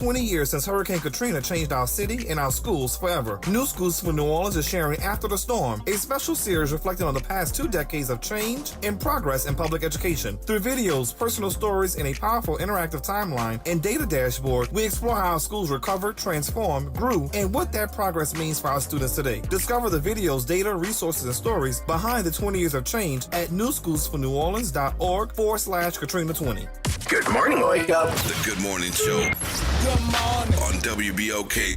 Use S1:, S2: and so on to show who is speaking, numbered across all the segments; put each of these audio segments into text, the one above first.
S1: 20 years since Hurricane Katrina changed our city and our schools forever. New Schools for New Orleans is sharing After the Storm, a special series reflecting on the past 2 decades of change and progress in public education. Through videos, personal stories, and a powerful interactive timeline and data dashboard, we explore how our schools recovered, transformed, grew, and what that progress means for our students today. Discover the videos, data, resources, and stories behind the 20 years of change at newschoolsforneworleans.org/Katrina20.
S2: Good morning, Wake Up.
S3: The Good Morning Show.
S2: Good morning.
S3: On WBOK.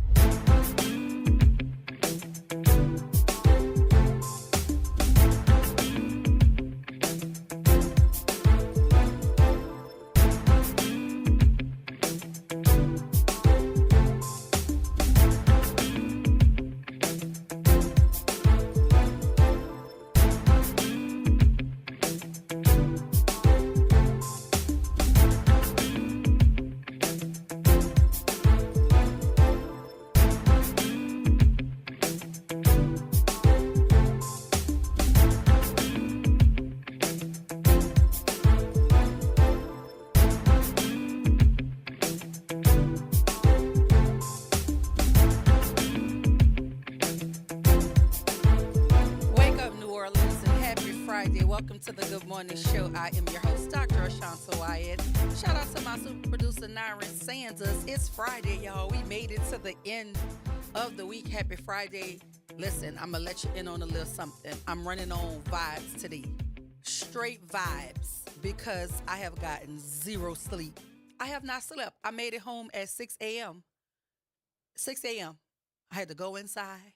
S4: Welcome to the Good Morning Show. I am your host, Dr. Ashanta Wyatt. Shout out to my super producer, Nyron Sanders. It's Friday, y'all. We made it to the end of the week. Happy Friday. Listen, I'm going to let you in on a little something. I'm running on vibes today. Straight vibes because I have gotten zero sleep. I have not slept. I made it home at 6 a.m. 6 a.m. I had to go inside,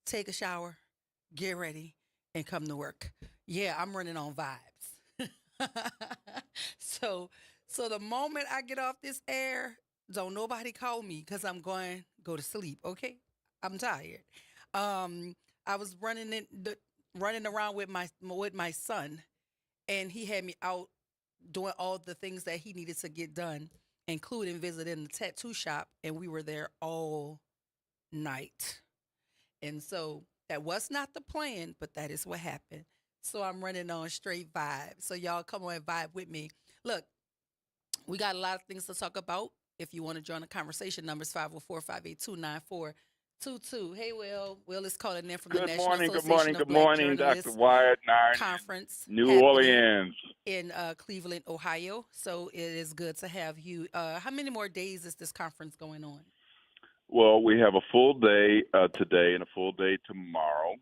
S4: take a shower, get ready, and come to work. Yeah, I'm running on vibes. So the moment I get off this air, don't nobody call me because I'm going to go to sleep, okay? I'm tired. I was running around with my son, and he had me out doing all the things that he needed to get done, including visiting the tattoo shop, and we were there all night. And so that was not the plan, but that is what happened. So I'm running on straight vibes. So y'all come on and vibe with me. Look, we got a lot of things to talk about. If you want to join the conversation, numbers 504-582-9422. Hey, Will. Will is calling in from the National Association of Black Journalists
S5: Dr. Wyatt,
S4: Conference.
S5: New Orleans.
S4: In Cleveland, Ohio. So it is good to have you. How many more days is this conference going on?
S5: Well, we have a full day today and a full day tomorrow.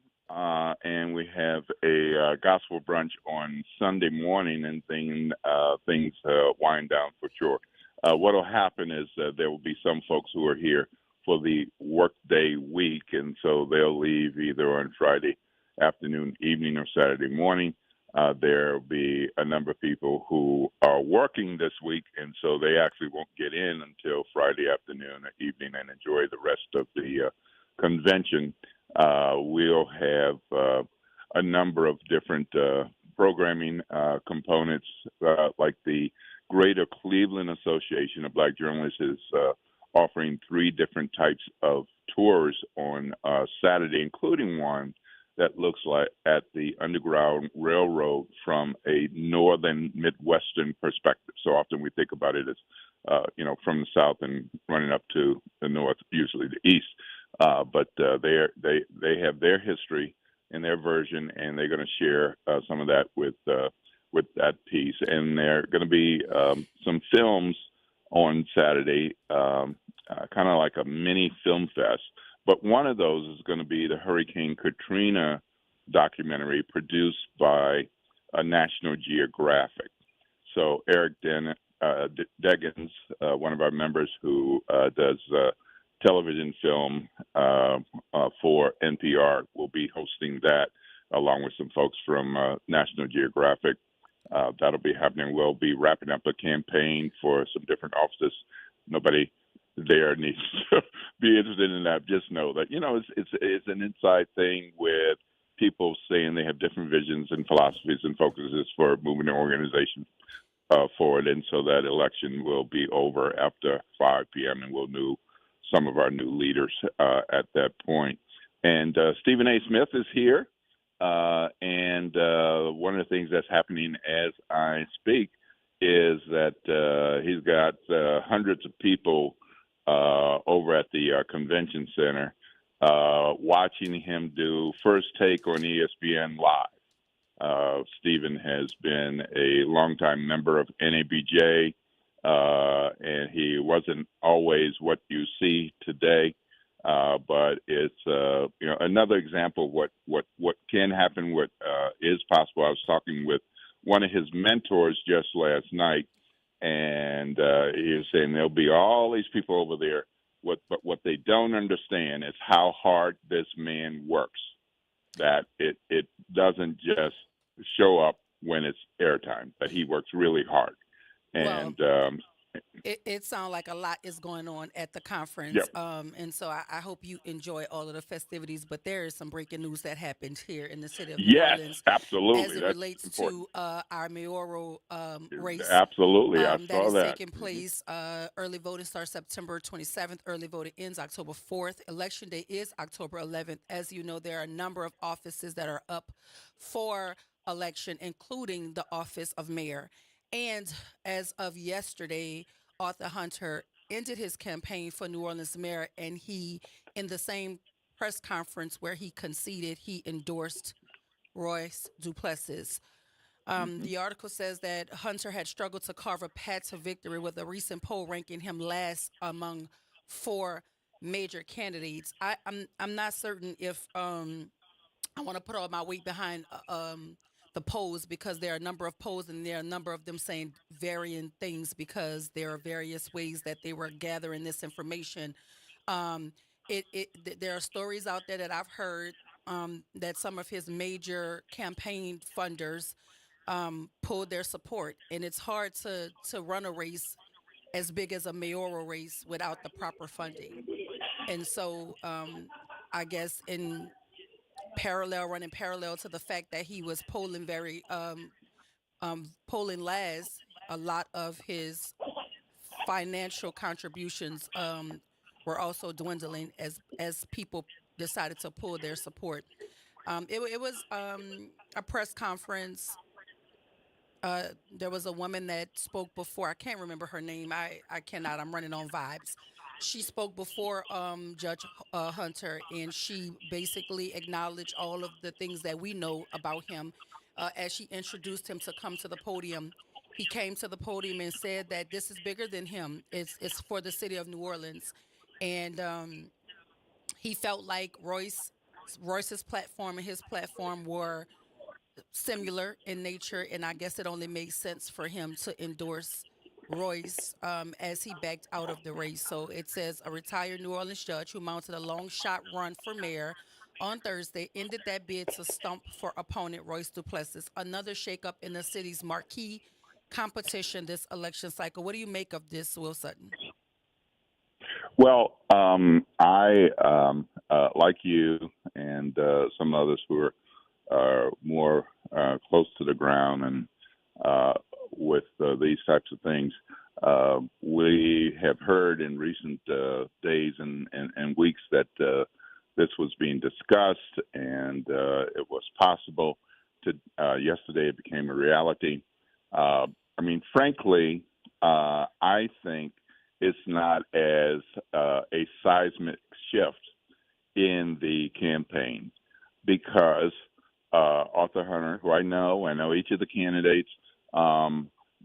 S5: And we have a gospel brunch on Sunday morning, and things wind down for sure. What will happen is there will be some folks who are here for the workday week, and so they'll leave either on Friday afternoon, evening, or Saturday morning. There will be a number of people who are working this week, and so they actually won't get in until Friday afternoon or evening and enjoy the rest of the convention. We'll have a number of different programming components, like the Greater Cleveland Association of Black Journalists is offering 3 different types of tours on Saturday, including one that looks like at the Underground Railroad from a northern Midwestern perspective. So often we think about it as, from the south and running up to the north, usually the east. But they have their history and their version, and they're going to share some of that with that piece. And there are going to be some films on Saturday, kind of like a mini film fest. But one of those is going to be the Hurricane Katrina documentary produced by National Geographic. So Eric Deggans, one of our members who does television film for NPR, will be hosting that along with some folks from National Geographic. That'll be happening. We'll be wrapping up a campaign for some different offices. Nobody there needs to be interested in that. Just know that, it's an inside thing with people saying they have different visions and philosophies and focuses for moving their organization forward. And so that election will be over after 5 p.m. and we'll know some of our new leaders at that point. And Stephen A. Smith is here. And one of the things that's happening as I speak is that he's got hundreds of people over at the convention center, watching him do First Take on ESPN Live. Stephen has been a longtime member of NABJ, and he wasn't always what you see today. But it's another example of what can happen, what is possible. I was talking with one of his mentors just last night, and he was saying there'll be all these people over there. But what they don't understand is how hard this man works. That it doesn't just show up when it's airtime, but he works really hard. And
S4: it sounds like a lot is going on at the conference.
S5: Yep.
S4: And so I hope you enjoy all of the festivities. But there is some breaking news that happened here in the city of New
S5: Yes,
S4: Orleans
S5: absolutely.
S4: as it
S5: That's
S4: relates
S5: important.
S4: to our mayoral race.
S5: Absolutely, I
S4: That
S5: saw
S4: is
S5: that.
S4: taking place. Early voting starts September 27th. Early voting ends October 4th. Election day is October 11th. As you know, there are a number of offices that are up for election, including the office of mayor. And as of yesterday, Arthur Hunter ended his campaign for New Orleans mayor, and he, in the same press conference where he conceded, he endorsed Royce Duplessis. The article says that Hunter had struggled to carve a path to victory, with a recent poll ranking him last among four major candidates. I'm not certain if I want to put all my weight behind the polls, because there are a number of polls and there are a number of them saying varying things, because there are various ways that they were gathering this information. Um, there are stories out there that I've heard that some of his major campaign funders pulled their support, and it's hard to run a race as big as a mayoral race without the proper funding. And so I guess running parallel to the fact that he was polling polling last, a lot of his financial contributions were also dwindling as people decided to pull their support. It was a press conference. There was a woman that spoke before. I can't remember her name. I cannot. I'm running on vibes. She spoke before Judge Hunter, and she basically acknowledged all of the things that we know about him. As she introduced him to come to the podium, he came to the podium and said that this is bigger than him. It's for the city of New Orleans, and he felt like Royce's platform and his platform were similar in nature, and I guess it only makes sense for him to endorse Royce as he backed out of the race. So it says a retired New Orleans judge who mounted a long shot run for mayor on Thursday ended that bid to stump for opponent Royce Duplessis. Another shakeup in the city's marquee competition this election cycle. What do you make of this, Will Sutton?
S5: Well, I like you and some others who are more close to the ground and with these types of things. We have heard in recent days and weeks that this was being discussed, and it was possible to yesterday it became a reality. I mean, frankly, I think it's not as a seismic shift in the campaign, because Arthur Hunter, who I know each of the candidates,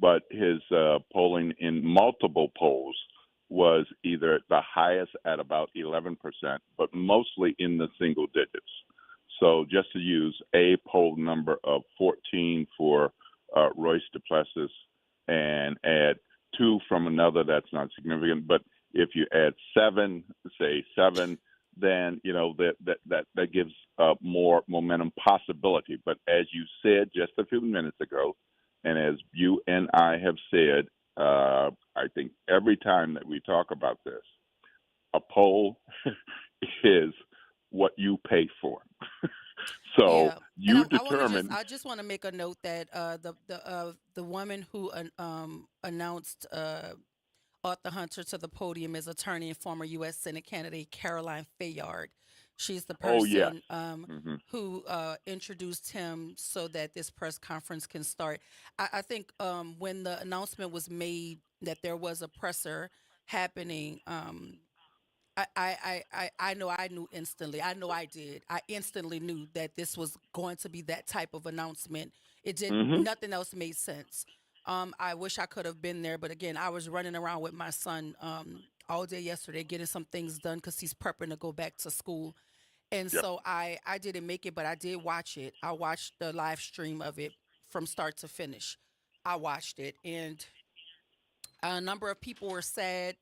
S5: but his polling in multiple polls was either the highest at about 11%, but mostly in the single digits. So just to use a poll number of 14 for Royce Duplessis and add 2 from another, that's not significant. But if you add 7, then that gives more momentum possibility. But as you said just a few minutes ago, and as you and I have said, I think every time that we talk about this, a poll is what you pay for. So
S4: Yeah,
S5: you
S4: and
S5: determine.
S4: I just want to make a note that the woman who announced Arthur Hunter to the podium is attorney and former U.S. Senate candidate Caroline Fayard. She's the
S5: Oh yes.
S4: person
S5: Hmm.
S4: who introduced him so that this press conference can start. I think when the announcement was made that there was a presser happening, I know I knew instantly. I know I did. I instantly knew that this was going to be that type of announcement. It did
S5: Hmm.
S4: nothing else made sense. I wish I could have been there, but again, I was running around with my son all day yesterday, getting some things done because he's prepping to go back to school. And
S5: Yep.
S4: so I didn't make it, but I did watch it. I watched the live stream of it from start to finish. I watched it, and a number of people were sad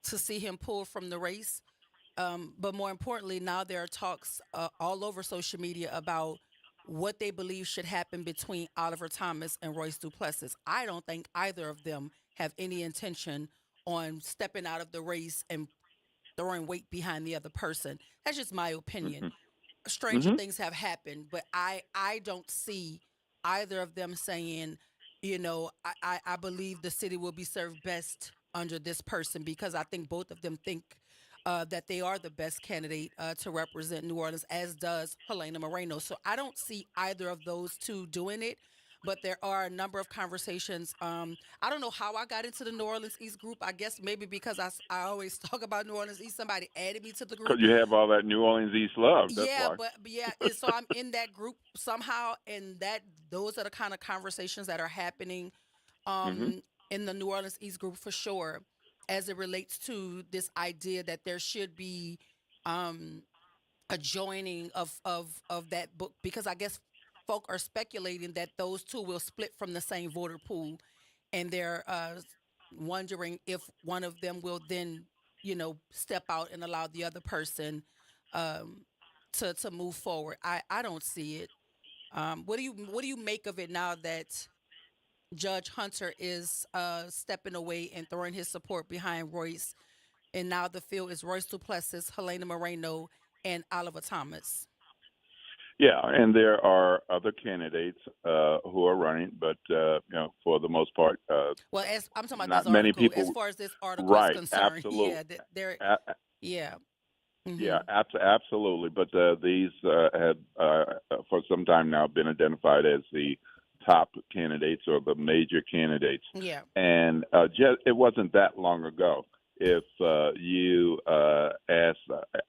S4: to see him pull from the race. But more importantly, now there are talks all over social media about what they believe should happen between Oliver Thomas and Royce Duplessis. I don't think either of them have any intention on stepping out of the race and throwing weight behind the other person. That's just my opinion.
S5: Hmm.
S4: Stranger
S5: Hmm.
S4: things have happened, but I don't see either of them saying, I believe the city will be served best under this person, because I think both of them think that they are the best candidate to represent New Orleans, as does Helena Moreno. So I don't see either of those two doing it. But there are a number of conversations. I don't know how I got into the New Orleans East group. I guess maybe because I always talk about New Orleans East. Somebody added me to the
S5: Because
S4: group.
S5: you have all that New Orleans East love. That's
S4: Yeah,
S5: why.
S4: but yeah, and so I'm in that group somehow, and those are the kind of conversations that are happening
S5: Hmm.
S4: um in the New Orleans East group for sure, as it relates to this idea that there should be um a joining of that book, because I guess folk are speculating that those two will split from the same voter pool, and they're wondering if one of them will then step out and allow the other person um, to move forward. I don't see it. What do you make of it now that Judge Hunter is stepping away and throwing his support behind Royce, and now the field is Royce Duplessis, Helena Moreno, and Oliver Thomas?
S5: Yeah, and there are other candidates who are running, but for the most part,
S4: Well, as I'm talking about this
S5: not many
S4: article, as
S5: people.
S4: far as this article is
S5: Right,
S4: concerned,
S5: absolutely.
S4: yeah, they're yeah.
S5: Yeah,
S4: Hmm.
S5: absolutely. But these have, for some time now, been identified as the top candidates or the major candidates.
S4: Yeah.
S5: And just, it wasn't that long ago. If you asked,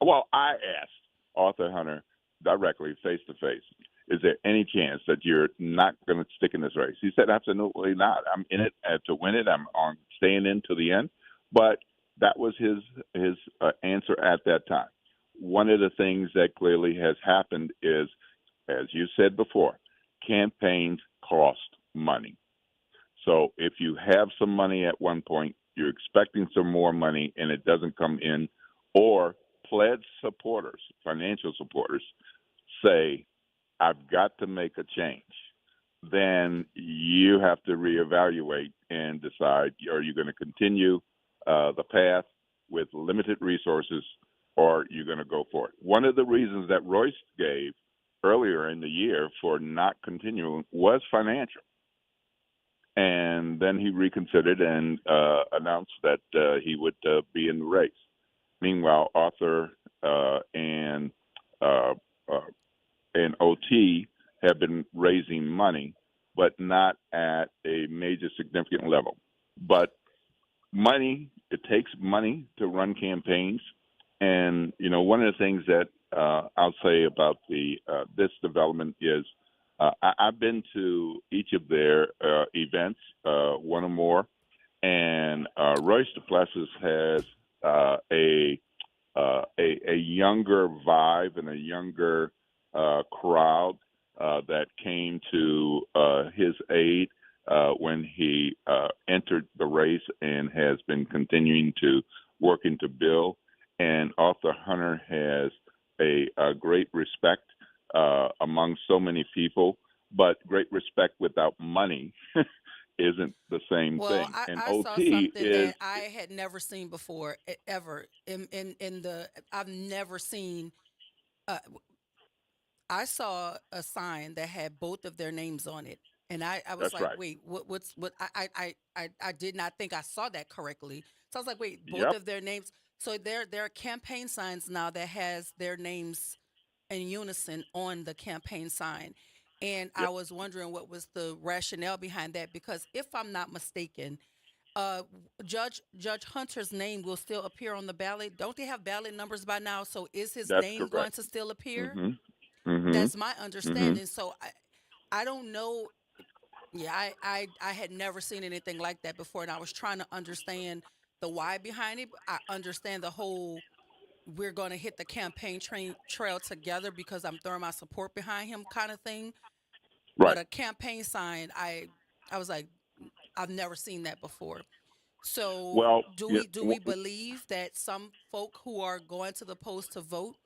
S5: well, I asked Arthur Hunter directly, face to face, is there any chance that you're not going to stick in this race? He said, absolutely not. I'm in it to win it. I'm on staying in to the end. But that was his answer at that time. One of the things that clearly has happened is, as you said before, campaigns cost money. So if you have some money at one point, you're expecting some more money and it doesn't come in, or pledged supporters, financial supporters, say, I've got to make a change, then you have to reevaluate and decide, are you going to continue the path with limited resources, or are you going to go for it? One of the reasons that Royce gave earlier in the year for not continuing was financial. And then he reconsidered and announced that he would be in the race. Meanwhile, Arthur uh, uh, and OT have been raising money, but not at a major significant level. But money, it takes money to run campaigns. And, one of the things that I'll say about this development is I've been to each of their events, one or more, and Royce Duplessis has a younger vibe and a younger crowd that came to his aid when he entered the race and has been continuing to work into Bill. And Arthur Hunter has a great respect among so many people, but great respect without money isn't the same
S4: Well,
S5: thing.
S4: I,
S5: And
S4: I saw
S5: OT
S4: something
S5: is,
S4: that I had never seen before, ever in the I've never seen. Uh, I saw a sign that had both of their names on it, and I was
S5: that's
S4: like,
S5: right.
S4: wait, what? I did not think I saw that correctly. So I was like, wait, both
S5: Yep.
S4: of their names. So there are campaign signs now that has their names in unison on the campaign sign. And I
S5: Yep.
S4: was wondering what was the rationale behind that, because if I'm not mistaken, uh, Judge Hunter's name will still appear on the ballot. Don't they have ballot numbers by now? So is his
S5: That's
S4: name going
S5: correct.
S4: to still appear?
S5: Mm-hmm. Mm-hmm.
S4: That's my
S5: Mm-hmm.
S4: understanding. So I don't know. Yeah, I had never seen anything like that before, and I was trying to understand the why behind it. I understand the whole we're going to hit the campaign trail together because I'm throwing my support behind him kind of thing. But
S5: Right.
S4: a campaign sign, I was like, I've never seen that before. So
S5: Well,
S4: do we believe that some folk who are going to the polls to vote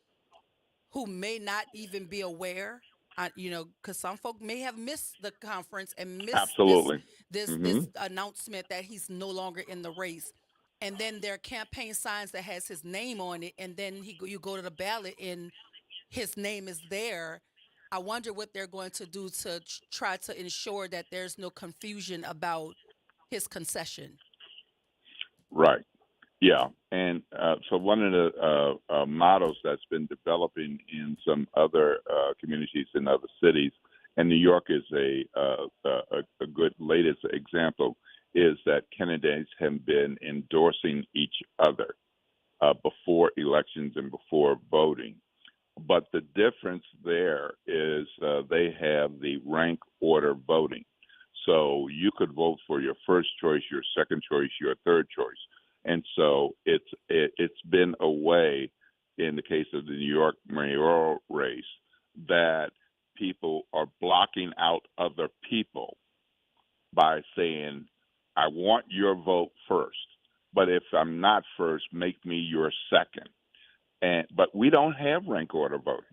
S4: who may not even be aware, because some folk may have missed the conference and missed this
S5: absolutely.
S4: this
S5: Mm-hmm.
S4: this announcement that he's no longer in the race, and then there are campaign signs that has his name on it, and then you go to the ballot and his name is there. I wonder what they're going to do to try to ensure that there's no confusion about his concession.
S5: Right. Yeah, and so one of the models that's been developing in some other communities in other cities, and New York is a good latest example, is that candidates have been endorsing each other before elections and before voting. But the difference there is they have the rank order voting. So you could vote for your first choice, your second choice, your third choice. And so it's been a way, in the case of the New York mayoral race, that people are blocking out other people by saying, I want your vote first, but if I'm not first, make me your second. But we don't have rank order voting.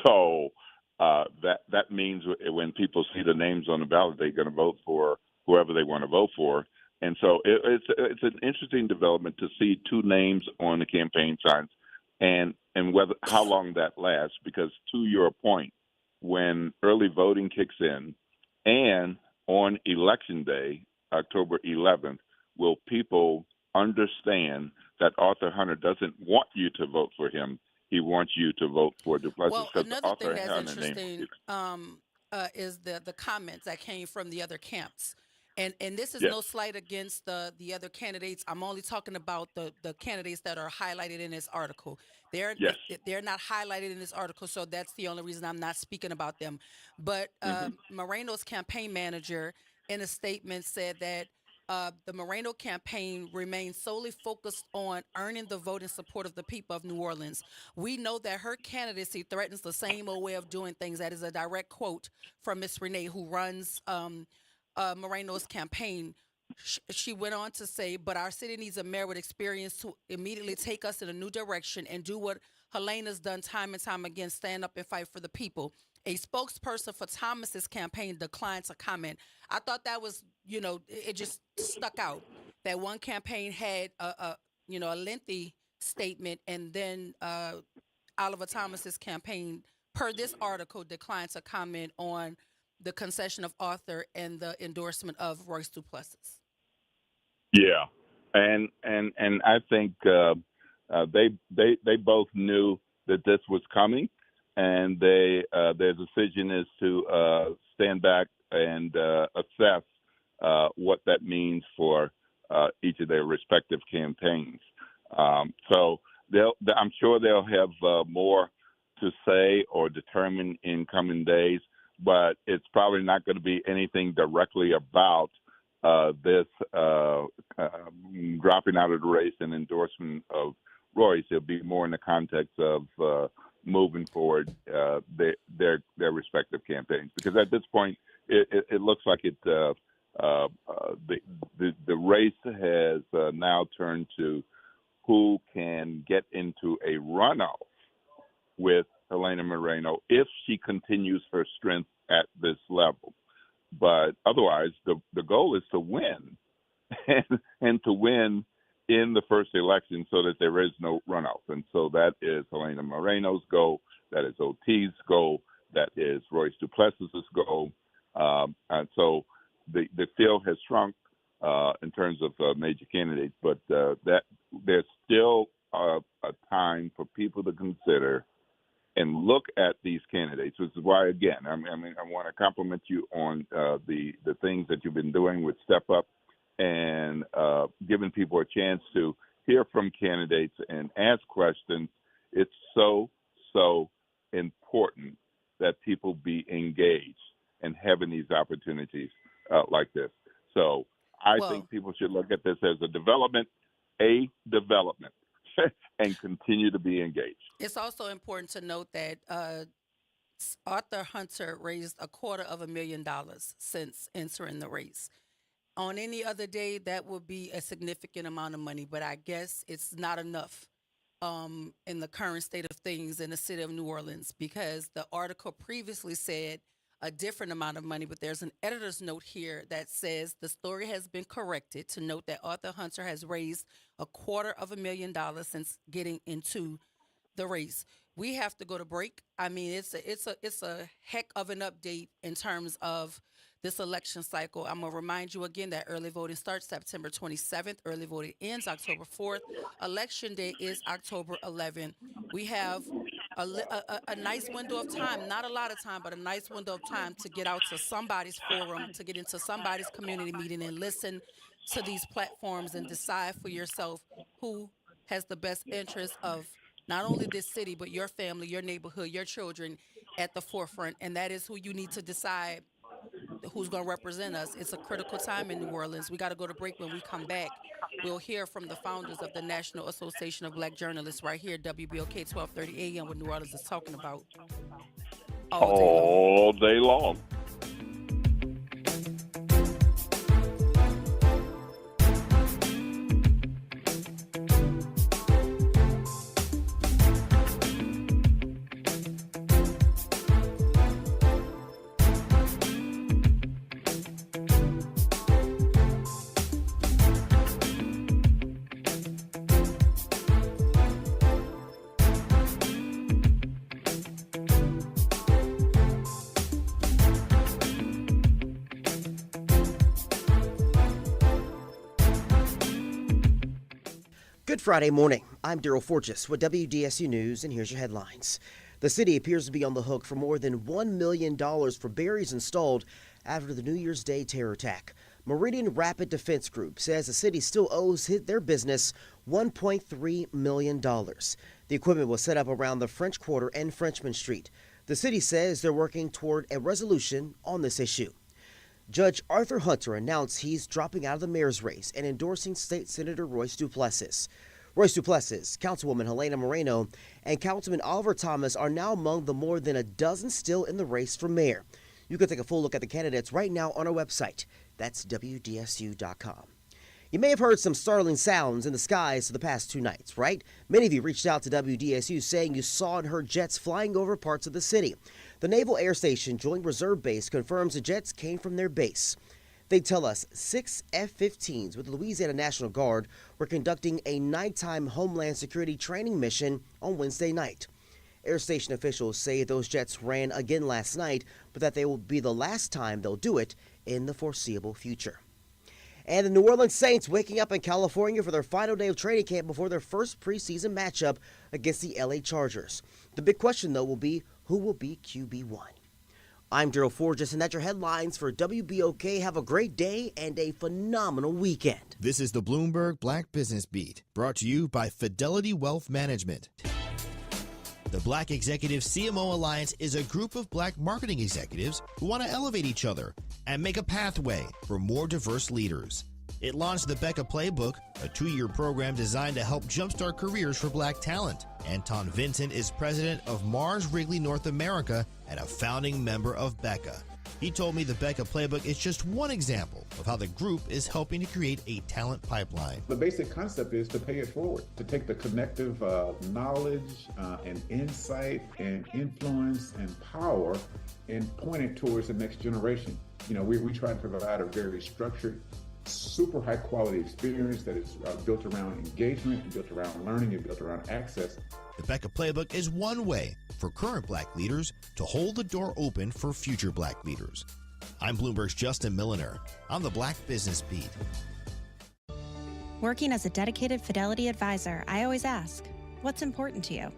S5: So that means when people see the names on the ballot, they're going to vote for whoever they want to vote for. And so it's an interesting development to see two names on the campaign signs, and whether how long that lasts. Because to your point, when early voting kicks in, and on election day, October 11th, will people understand that Arthur Hunter doesn't want you to vote for him? He wants you to vote for Duplessis
S4: Well,
S5: because
S4: another thing
S5: Arthur
S4: that's
S5: Hunter name.
S4: interesting is the comments that came from the other camps. And this is
S5: Yes,
S4: no slight against the other candidates. I'm only talking about the candidates that are highlighted in this article. They're
S5: yes.
S4: they're not highlighted in this article, so that's the only reason I'm not speaking about them. But
S5: Hmm.
S4: Moreno's campaign manager in a statement said that the Moreno campaign remains solely focused on earning the vote in support of the people of New Orleans. We know that her candidacy threatens the same old way of doing things. That is a direct quote from Miss Renee, who runs Moreno's campaign. She went on to say, but our city needs a mayor with experience to immediately take us in a new direction and do what Helena's done time and time again, stand up and fight for the people. A spokesperson for Thomas's campaign declined to comment. I thought that was, it just stuck out that one campaign had a lengthy statement, and then Oliver Thomas's campaign, per this article, declined to comment on the concession of Arthur and the endorsement of Royce Duplessis.
S5: Yeah, and I think they both knew that this was coming, and their decision is to stand back and assess what that means for each of their respective campaigns. So I'm sure they'll have more to say or determine in coming days, but it's probably not going to be anything directly about this dropping out of the race and endorsement of Royce. It'll be more in the context of moving forward their respective campaigns. Because at this point, it looks like the race has now turned to who can get into a runoff with Helena Moreno if she continues her strength at this level. But otherwise, the goal is to win and to win in the first election so that there is no runoff. And so that is Helena Moreno's goal. That is OT's goal. That is Royce Duplessis' goal. And so the field has shrunk in terms of major candidates, but that there's still a time for people to consider and look at these candidates, which is why, again, I want to compliment you on the things that you've been doing with Step Up and giving people a chance to hear from candidates and ask questions. It's so important that people be engaged and having these opportunities like this. So I think people should look at this as a development, and continue to be engaged.
S4: It's also important to note that Arthur Hunter raised $250,000 since entering the race. On any other day, that would be a significant amount of money, but I guess it's not enough in the current state of things in the city of New Orleans, because the article previously said a different amount of money, but there's an editor's note here that says the story has been corrected to note that Arthur Hunter has raised $250,000 since getting into the race. We have to go to break. I mean, it's a heck of an update in terms of this election cycle. I'm gonna remind you again that early voting starts September 27th. Early voting ends October 4th. Election day is October 11th. We have a nice window of time, not a lot of time, but a nice window of time to get out to somebody's forum, to get into somebody's community meeting and listen to these platforms and decide for yourself who has the best interest of not only this city, but your family, your neighborhood, your children at the forefront. And that is who you need to decide who's going to represent us. It's a critical time in New Orleans. We got to go to break. When we come back, we'll hear from the founders of the National Association of Black Journalists right here, WBOK 1230 AM, what New Orleans is talking about
S5: all day long.
S6: Good Friday morning. I'm Daryl Forges with WDSU News, and here's your headlines. The city appears to be on the hook for more than $1 million for barriers installed after the New Year's Day terror attack. Meridian Rapid Defense Group says the city still owes their business $1.3 million. The equipment was set up around the French Quarter and Frenchman Street. The city says they're working toward a resolution on this issue. Judge Arthur Hunter announced he's dropping out of the mayor's race and endorsing State Senator Royce Duplessis. Royce Duplessis, Councilwoman Helena Moreno, and Councilman Oliver Thomas are now among the more than a dozen still in the race for mayor. You can take a full look at the candidates right now on our website. That's WDSU.com. You may have heard some startling sounds in the skies for the past 2 nights, right? Many of you reached out to WDSU saying you saw and heard jets flying over parts of the city. The Naval Air Station Joint Reserve Base confirms the jets came from their base. They tell us 6 F-15s with the Louisiana National Guard were conducting a nighttime Homeland Security training mission on Wednesday night. Air Station officials say those jets ran again last night, but that they will be the last time they'll do it in the foreseeable future. And the New Orleans Saints waking up in California for their final day of training camp before their first preseason matchup against the LA Chargers. The big question, though, will be who will be QB1. I'm Daryl Forges, and that's your headlines for WBOK. Have a great day and a phenomenal weekend.
S7: This is the Bloomberg Black Business Beat, brought to you by Fidelity Wealth Management. The Black Executive CMO Alliance is a group of black marketing executives who want to elevate each other and make a pathway for more diverse leaders. It launched the Becca Playbook, a 2-year program designed to help jumpstart careers for black talent. Anton Vincent is president of Mars Wrigley North America and a founding member of Becca. He told me the Becca Playbook is just one example of how the group is helping to create a talent pipeline.
S8: The basic concept is to pay it forward, to take the connective knowledge and insight and influence and power and point it towards the next generation. You know, we try to provide a very structured, super high quality experience that is built around engagement, built around learning, and built around access.
S7: The Becca Playbook is one way for current black leaders to hold the door open for future black leaders. I'm Bloomberg's Justin Milliner on the Black Business Beat.
S9: Working as a dedicated Fidelity advisor, I always ask, what's important to you?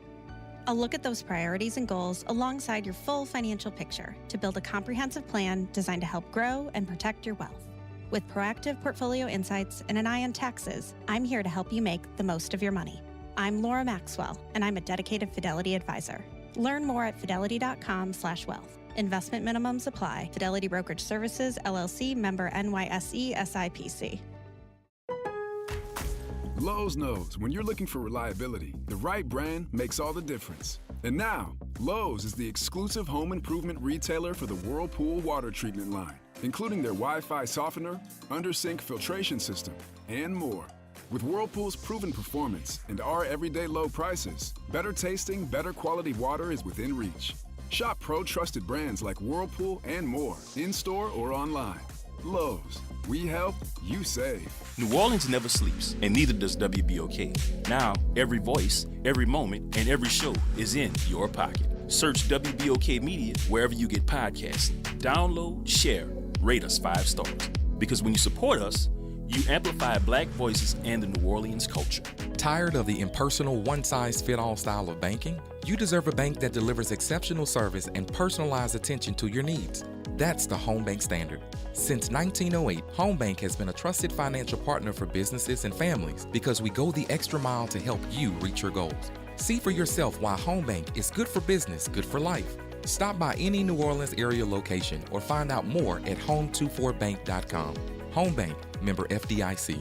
S9: I'll look at those priorities and goals alongside your full financial picture to build a comprehensive plan designed to help grow and protect your wealth. With proactive portfolio insights and an eye on taxes, I'm here to help you make the most of your money. I'm Laura Maxwell, and I'm a dedicated Fidelity advisor. Learn more at fidelity.com/wealth. Investment minimums apply. Fidelity Brokerage Services, LLC, member NYSE, SIPC.
S10: Lowe's knows when you're looking for reliability, the right brand makes all the difference. And now, Lowe's is the exclusive home improvement retailer for the Whirlpool water treatment line, including their Wi-Fi softener, under-sink filtration system, and more. With Whirlpool's proven performance and our everyday low prices, better tasting, better quality water is within reach. Shop pro-trusted brands like Whirlpool and more, in-store or online. Lowe's, we help, you save.
S11: New Orleans never sleeps, and neither does WBOK. Now, every voice, every moment, and every show is in your pocket. Search WBOK Media wherever you get podcasts. Download, share, rate us 5 stars. Because when you support us, you amplify Black voices and the New Orleans culture.
S12: Tired of the impersonal, one-size-fit-all style of banking? You deserve a bank that delivers exceptional service and personalized attention to your needs. That's the Home Bank Standard. Since 1908, Home Bank has been a trusted financial partner for businesses and families because we go the extra mile to help you reach your goals. See for yourself why Home Bank is good for business, good for life. Stop by any New Orleans area location or find out more at home24bank.com. Home Bank, member FDIC.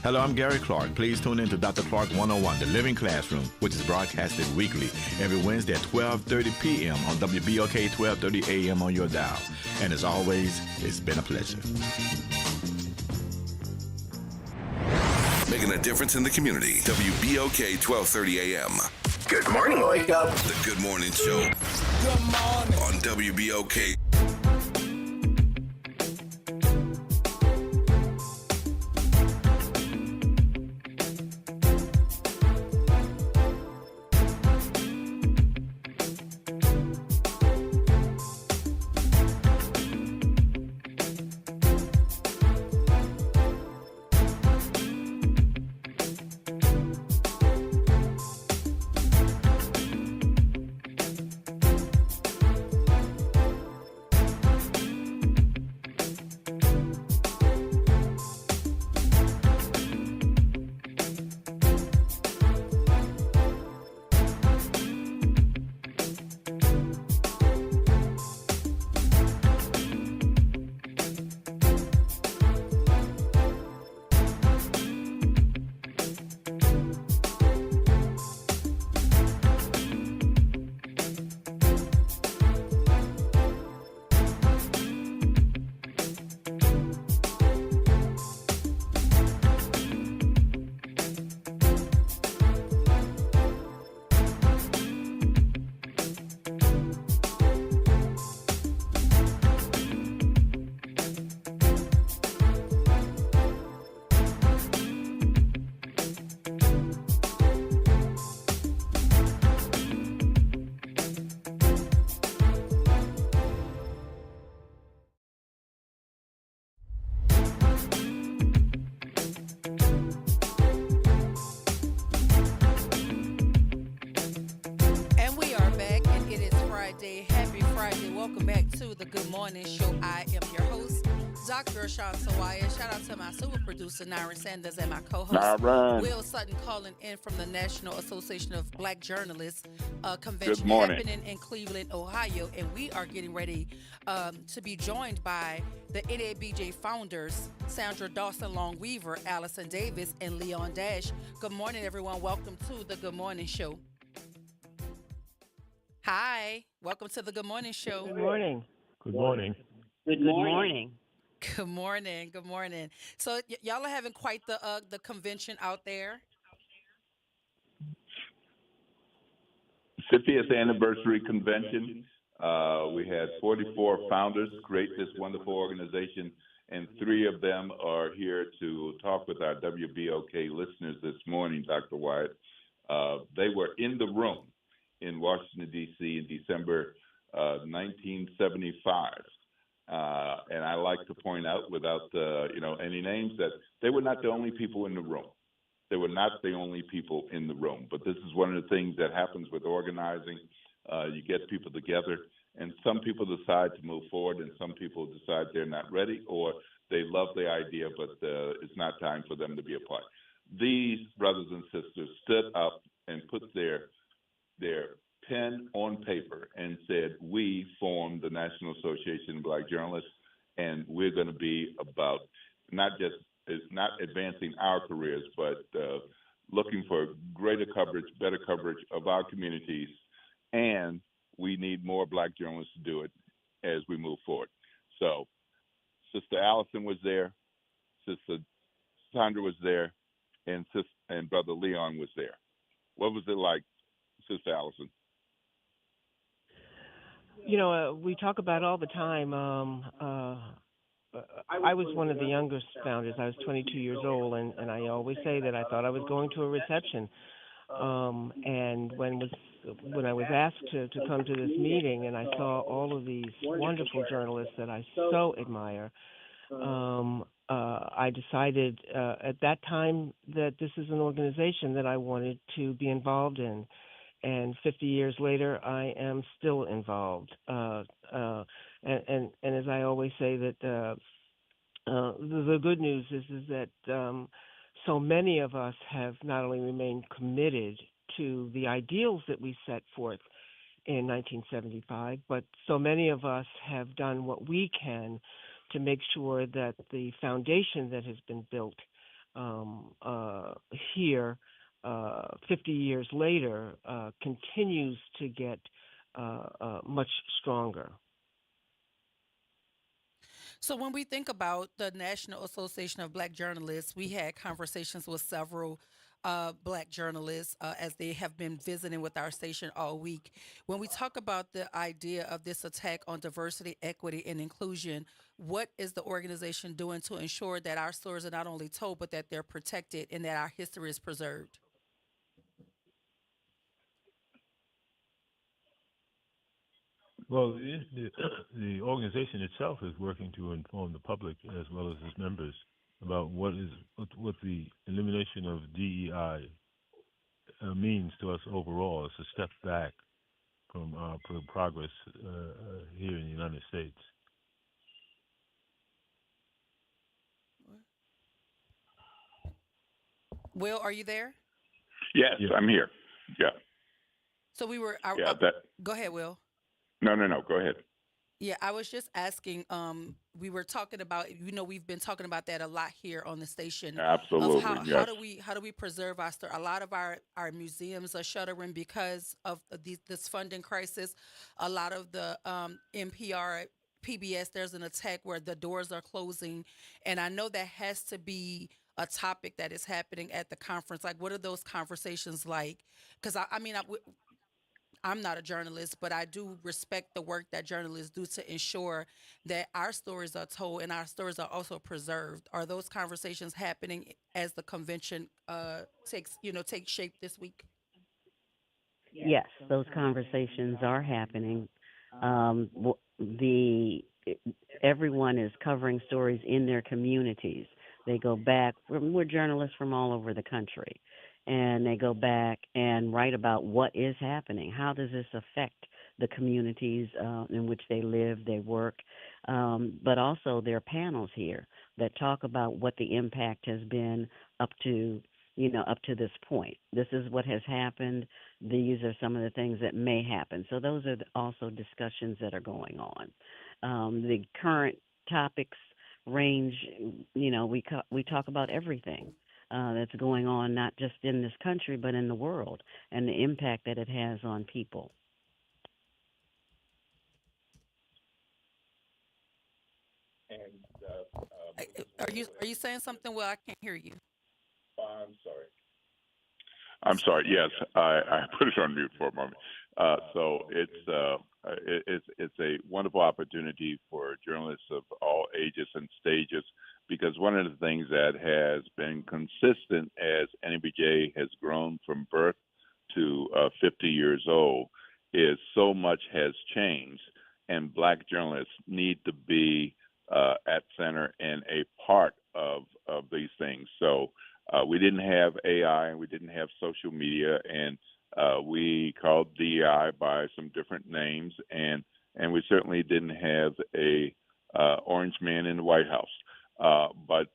S13: Hello, I'm Gary Clark. Please tune in to Dr. Clark 101, The Living Classroom, which is broadcasted weekly every Wednesday at 12:30 p.m. on WBOK 1230 a.m. on your dial. And as always, it's been a pleasure.
S3: Making a difference in the community. WBOK 1230 a.m.
S2: Good morning, Wake Up.
S3: The Good Morning Show.
S2: Good morning.
S3: On WBOK.
S4: Morning Show. I am your host, Dr. Ashanta Wyatt. Shout out to my super producer, Nyron Sanders, and my co-host, Will Sutton, calling in from the National Association of Black Journalists convention happening in Cleveland, Ohio. And we are getting ready to be joined by the NABJ founders, Sandra Dawson Long-Weaver, Allison Davis, and Leon Dash. Good morning, everyone. Welcome to the Good Morning Show. Hi. Welcome to the Good Morning Show.
S14: Good morning.
S15: Good morning.
S14: Good morning.
S4: Good morning. Good morning. So y'all are having quite the convention out there.
S5: 50th anniversary convention. We had 44 founders create this wonderful organization, and 3 of them are here to talk with our WBOK listeners this morning, Dr. Wyatt. They were in the room in Washington, D.C. in December 1975. And I like to point out, without any names, that they were not the only people in the room. They were not the only people in the room. But this is one of the things that happens with organizing. You get people together, and some people decide to move forward, and some people decide they're not ready, or They love the idea, but it's not time for them to be a part. These brothers and sisters stood up and put their pen on paper and said, we formed the National Association of Black Journalists, and we're going to be about it's not advancing our careers, but looking for greater coverage, better coverage of our communities, and we need more Black journalists to do it as we move forward. So Sister Allison was there, Sister Sandra was there, and Brother Leon was there. What was it like, Sister Allison?
S14: We talk about all the time. I was one of the youngest founders. I was 22 years old, and I always say that I thought I was going to a reception. And when I was asked to come to this meeting, and I saw all of these wonderful journalists that I so admire, I decided at that time that this is an organization that I wanted to be involved in. And 50 years later, I am still involved. And as I always say, that the good news is that so many of us have not only remained committed to the ideals that we set forth in 1975, but so many of us have done what we can to make sure that the foundation that has been built here 50 years later continues to get much stronger.
S4: So when we think about the National Association of Black Journalists, we had conversations with several Black journalists as they have been visiting with our station all week. When we talk about the idea of this attack on diversity, equity, and inclusion, what is the organization doing to ensure that our stories are not only told, but that they're protected and that our history is preserved?
S15: Well, the organization itself is working to inform the public as well as its members about what the elimination of DEI means to us overall. It's a step back from progress here in the United States.
S4: Will, are you there?
S5: Yes, I'm here. Yeah.
S4: So we were. Go ahead, Will.
S5: No. Go ahead.
S4: Yeah, I was just asking. We were talking about. We've been talking about that a lot here on the station.
S5: Absolutely.
S4: How do we preserve our story? A lot of our museums are shuttering because of this funding crisis. A lot of the NPR, PBS, there's an attack where the doors are closing, and I know that has to be a topic that is happening at the conference. Like, what are those conversations like? Because I'm not a journalist, but I do respect the work that journalists do to ensure that our stories are told and our stories are also preserved. Are those conversations happening as the convention takes shape this week?
S16: Yes, those conversations are happening. Everyone is covering stories in their communities. They go back. We're journalists from all over the country. And they go back and write about what is happening. How does this affect the communities in which they live, they work? But also there are panels here that talk about what the impact has been up to this point. This is what has happened. These are some of the things that may happen. So those are also discussions that are going on. The current topics range, we talk about everything that's going on, not just in this country, but in the world, and the impact that it has on people.
S5: And
S4: are you saying something? Well, I can't hear you.
S5: I'm sorry. Yes, I put it on mute for a moment. So it's a wonderful opportunity for journalists of all ages and stages, because one of the things that has been consistent as NABJ has grown from birth to 50 years old is so much has changed, and Black journalists need to be at center and a part of these things. So we didn't have AI and we didn't have social media, and we called DEI by some different names, and we certainly didn't have a orange man in the White House. But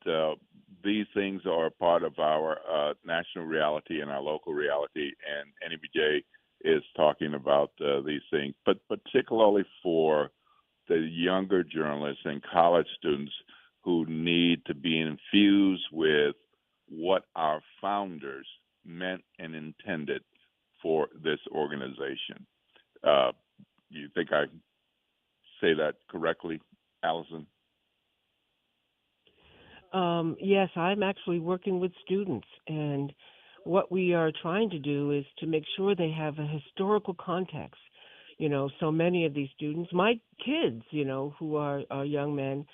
S5: these things are a part of our national reality and our local reality, and NEBJ is talking about these things, but particularly for the younger journalists and college students who need to be infused with what our founders meant and intended for this organization. You think I say that correctly, Allison?
S14: Yes, I'm actually working with students, and what we are trying to do is to make sure they have a historical context. So many of these students, my kids, who are young men,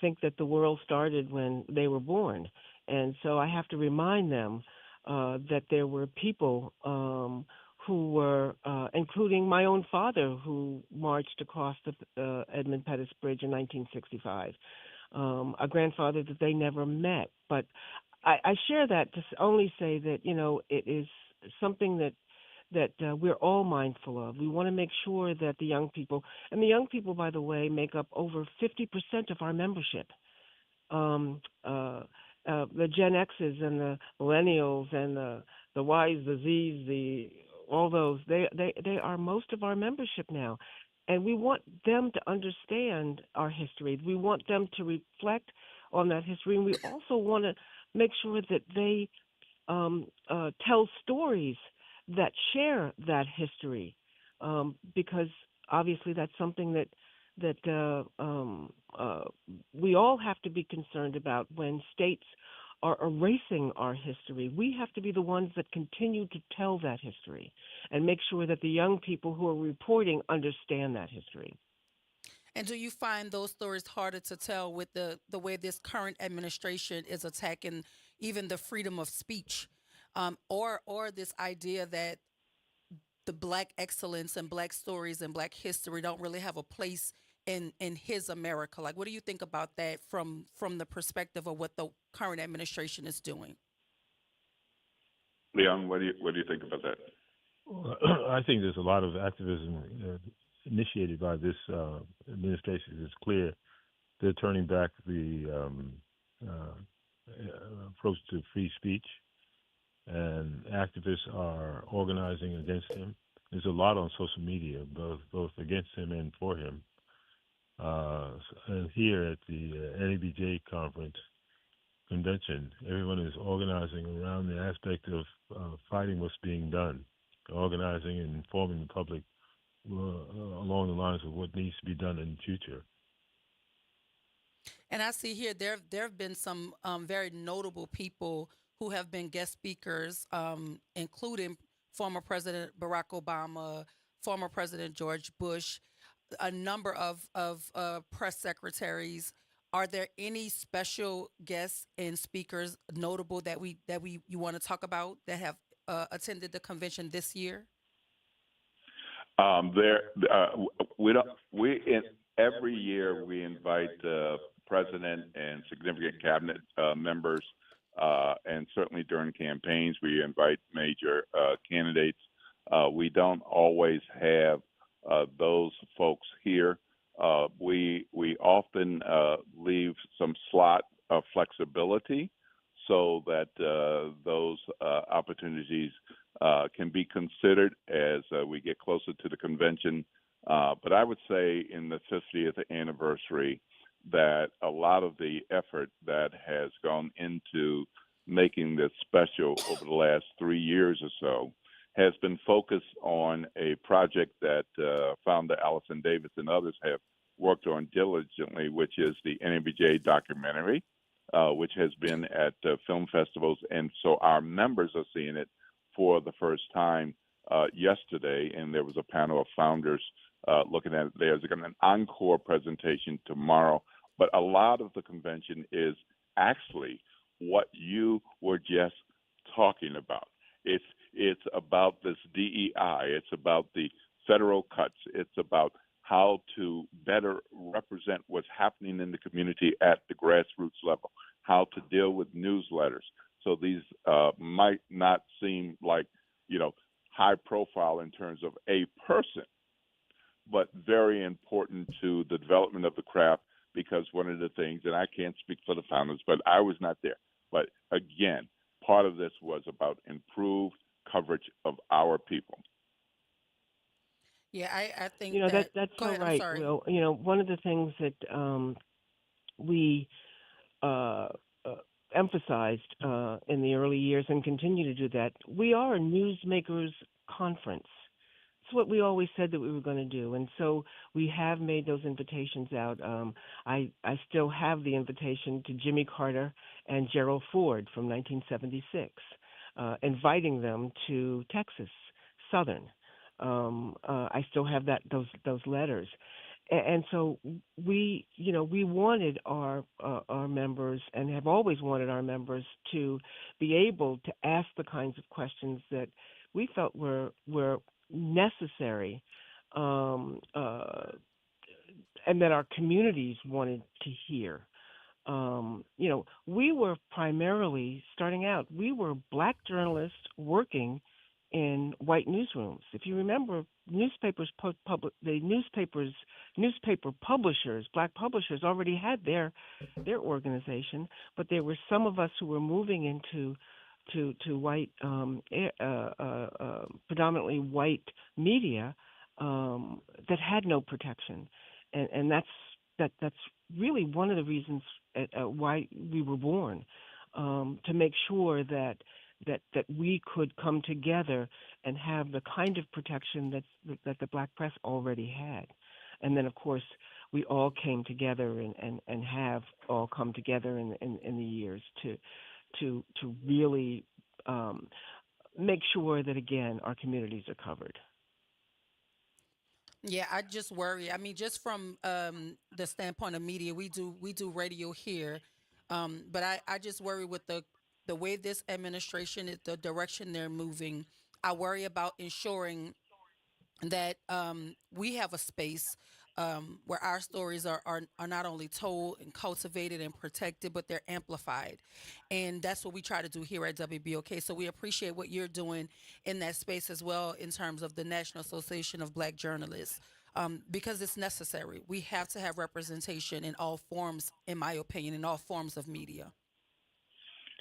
S14: think that the world started when they were born. And so I have to remind them that there were people who were, including my own father, who marched across the Edmund Pettus Bridge in 1965. A grandfather that they never met. But I share that to only say that, it is something that we're all mindful of. We want to make sure that the young people, and the young people, by the way, make up over 50% of our membership. The Gen X's and the millennials and the Ys, the Zs, all those, they are most of our membership now. And we want them to understand our history. We want them to reflect on that history. And we also want to make sure that they tell stories that share that history, because obviously that's something that we all have to be concerned about when states are erasing our history. We have to be the ones that continue to tell that history and make sure that the young people who are reporting understand that history.
S4: And do you find those stories harder to tell with the way this current administration is attacking even the freedom of speech, or this idea that the Black excellence and Black stories and Black history don't really have a place in his America? Like, what do you think about that from the perspective of what the current administration is doing?
S5: Leon, what do you think about that?
S15: Well, I think there's a lot of activism initiated by this administration. It's clear they're turning back the approach to free speech, and activists are organizing against him. There's a lot on social media, both against him and for him. And here at the NEBJ convention, everyone is organizing around the aspect of fighting what's being done, organizing and informing the public along the lines of what needs to be done in the future.
S4: And I see here there have been some very notable people who have been guest speakers, including former President Barack Obama, former President George Bush, a number of press secretaries. Are there any special guests and speakers notable that you want to talk about that have attended the convention this year?
S5: Every year we invite president and significant cabinet members, and certainly during campaigns we invite major candidates. We don't always have those folks here. We often leave some slot of flexibility so that those opportunities can be considered as we get closer to the convention. But I would say in the 50th anniversary that a lot of the effort that has gone into making this special over the last 3 years or so has been focused on a project that founder Allison Davis and others have worked on diligently, which is the NEBJ documentary, which has been at film festivals. And so our members are seeing it for the first time yesterday, and there was a panel of founders looking at it. There's an encore presentation tomorrow, but a lot of the convention is actually what you were just talking about. It's about this DEI. It's about the federal cuts. It's about how to better represent what's happening in the community at the grassroots level, how to deal with newsletters. So these might not seem like, high profile in terms of a person, but very important to the development of the craft, because one of the things, and I can't speak for the founders, but I was not there. But again, part of this was about improved coverage of our people.
S4: Yeah, I think
S14: You know,
S4: that.
S14: that's
S4: Go
S14: so
S4: ahead. I'm
S14: right,
S4: sorry.
S14: Will. You know, one of the things that we uh, uh, emphasized in the early years and continue to do that, we are a newsmakers conference. It's what we always said that we were going to do, and so we have made those invitations out. I still have the invitation to Jimmy Carter and Gerald Ford from 1976, inviting them to Texas Southern. I still have those letters, and so we wanted our members, and have always wanted our members to be able to ask the kinds of questions that we felt were necessary, and that our communities wanted to hear. We were primarily starting out. We were Black journalists working in white newsrooms. If you remember, newspaper publishers, Black publishers, already had their organization, but there were some of us who were moving into to white, predominantly white media that had no protection, and that's really one of the reasons why we were born, to make sure that we could come together and have the kind of protection that the Black press already had. And then, of course, we all came together and have all come together in the years to really make sure that, again, our communities are covered.
S4: Yeah, I just worry. I mean, just from the standpoint of media, we do radio here, but I just worry with the way this administration is, the direction they're moving. I worry about ensuring that we have a space where our stories are not only told and cultivated and protected, but they're amplified. And that's what we try to do here at WBOK. So we appreciate what you're doing in that space as well, in terms of the National Association of Black Journalists, because it's necessary. We have to have representation in all forms, in my opinion, in all forms of media.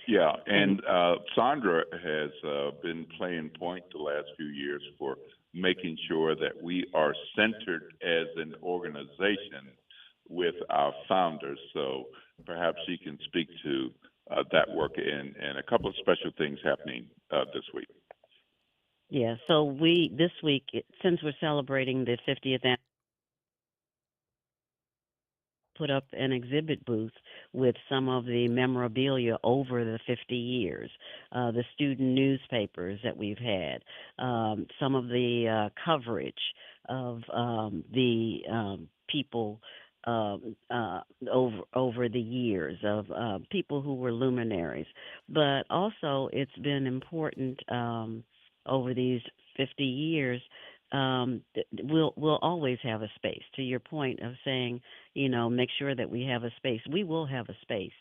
S5: Yeah, and Sandra has been playing point the last few years for making sure that we are centered as an organization with our founders. So perhaps she can speak to that work and a couple of special things happening this week.
S16: Yeah, so this week, since we're celebrating the 50th anniversary, put up an exhibit booth with some of the memorabilia over the 50 years, the student newspapers that we've had, some of the coverage of the people over the years, of people who were luminaries. But also, it's been important over these 50 years. We'll always have a space. To your point of saying, make sure that we have a space. We will have a space.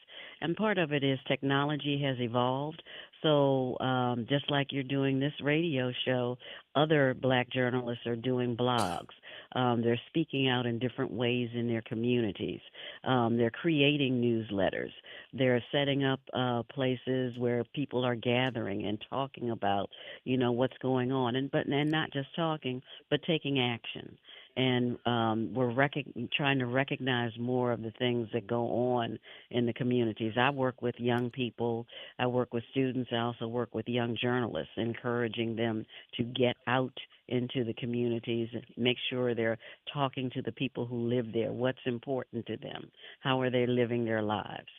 S16: And part of it is technology has evolved. So just like you're doing this radio show, other Black journalists are doing blogs. They're speaking out in different ways in their communities. They're creating newsletters. They're setting up places where people are gathering and talking about, what's going on, and not just talking, but taking action. And we're trying to recognize more of the things that go on in the communities. I work with young people. I work with students. I also work with young journalists, encouraging them to get out into the communities and make sure they're talking to the people who live there. What's important to them? How are they living their lives?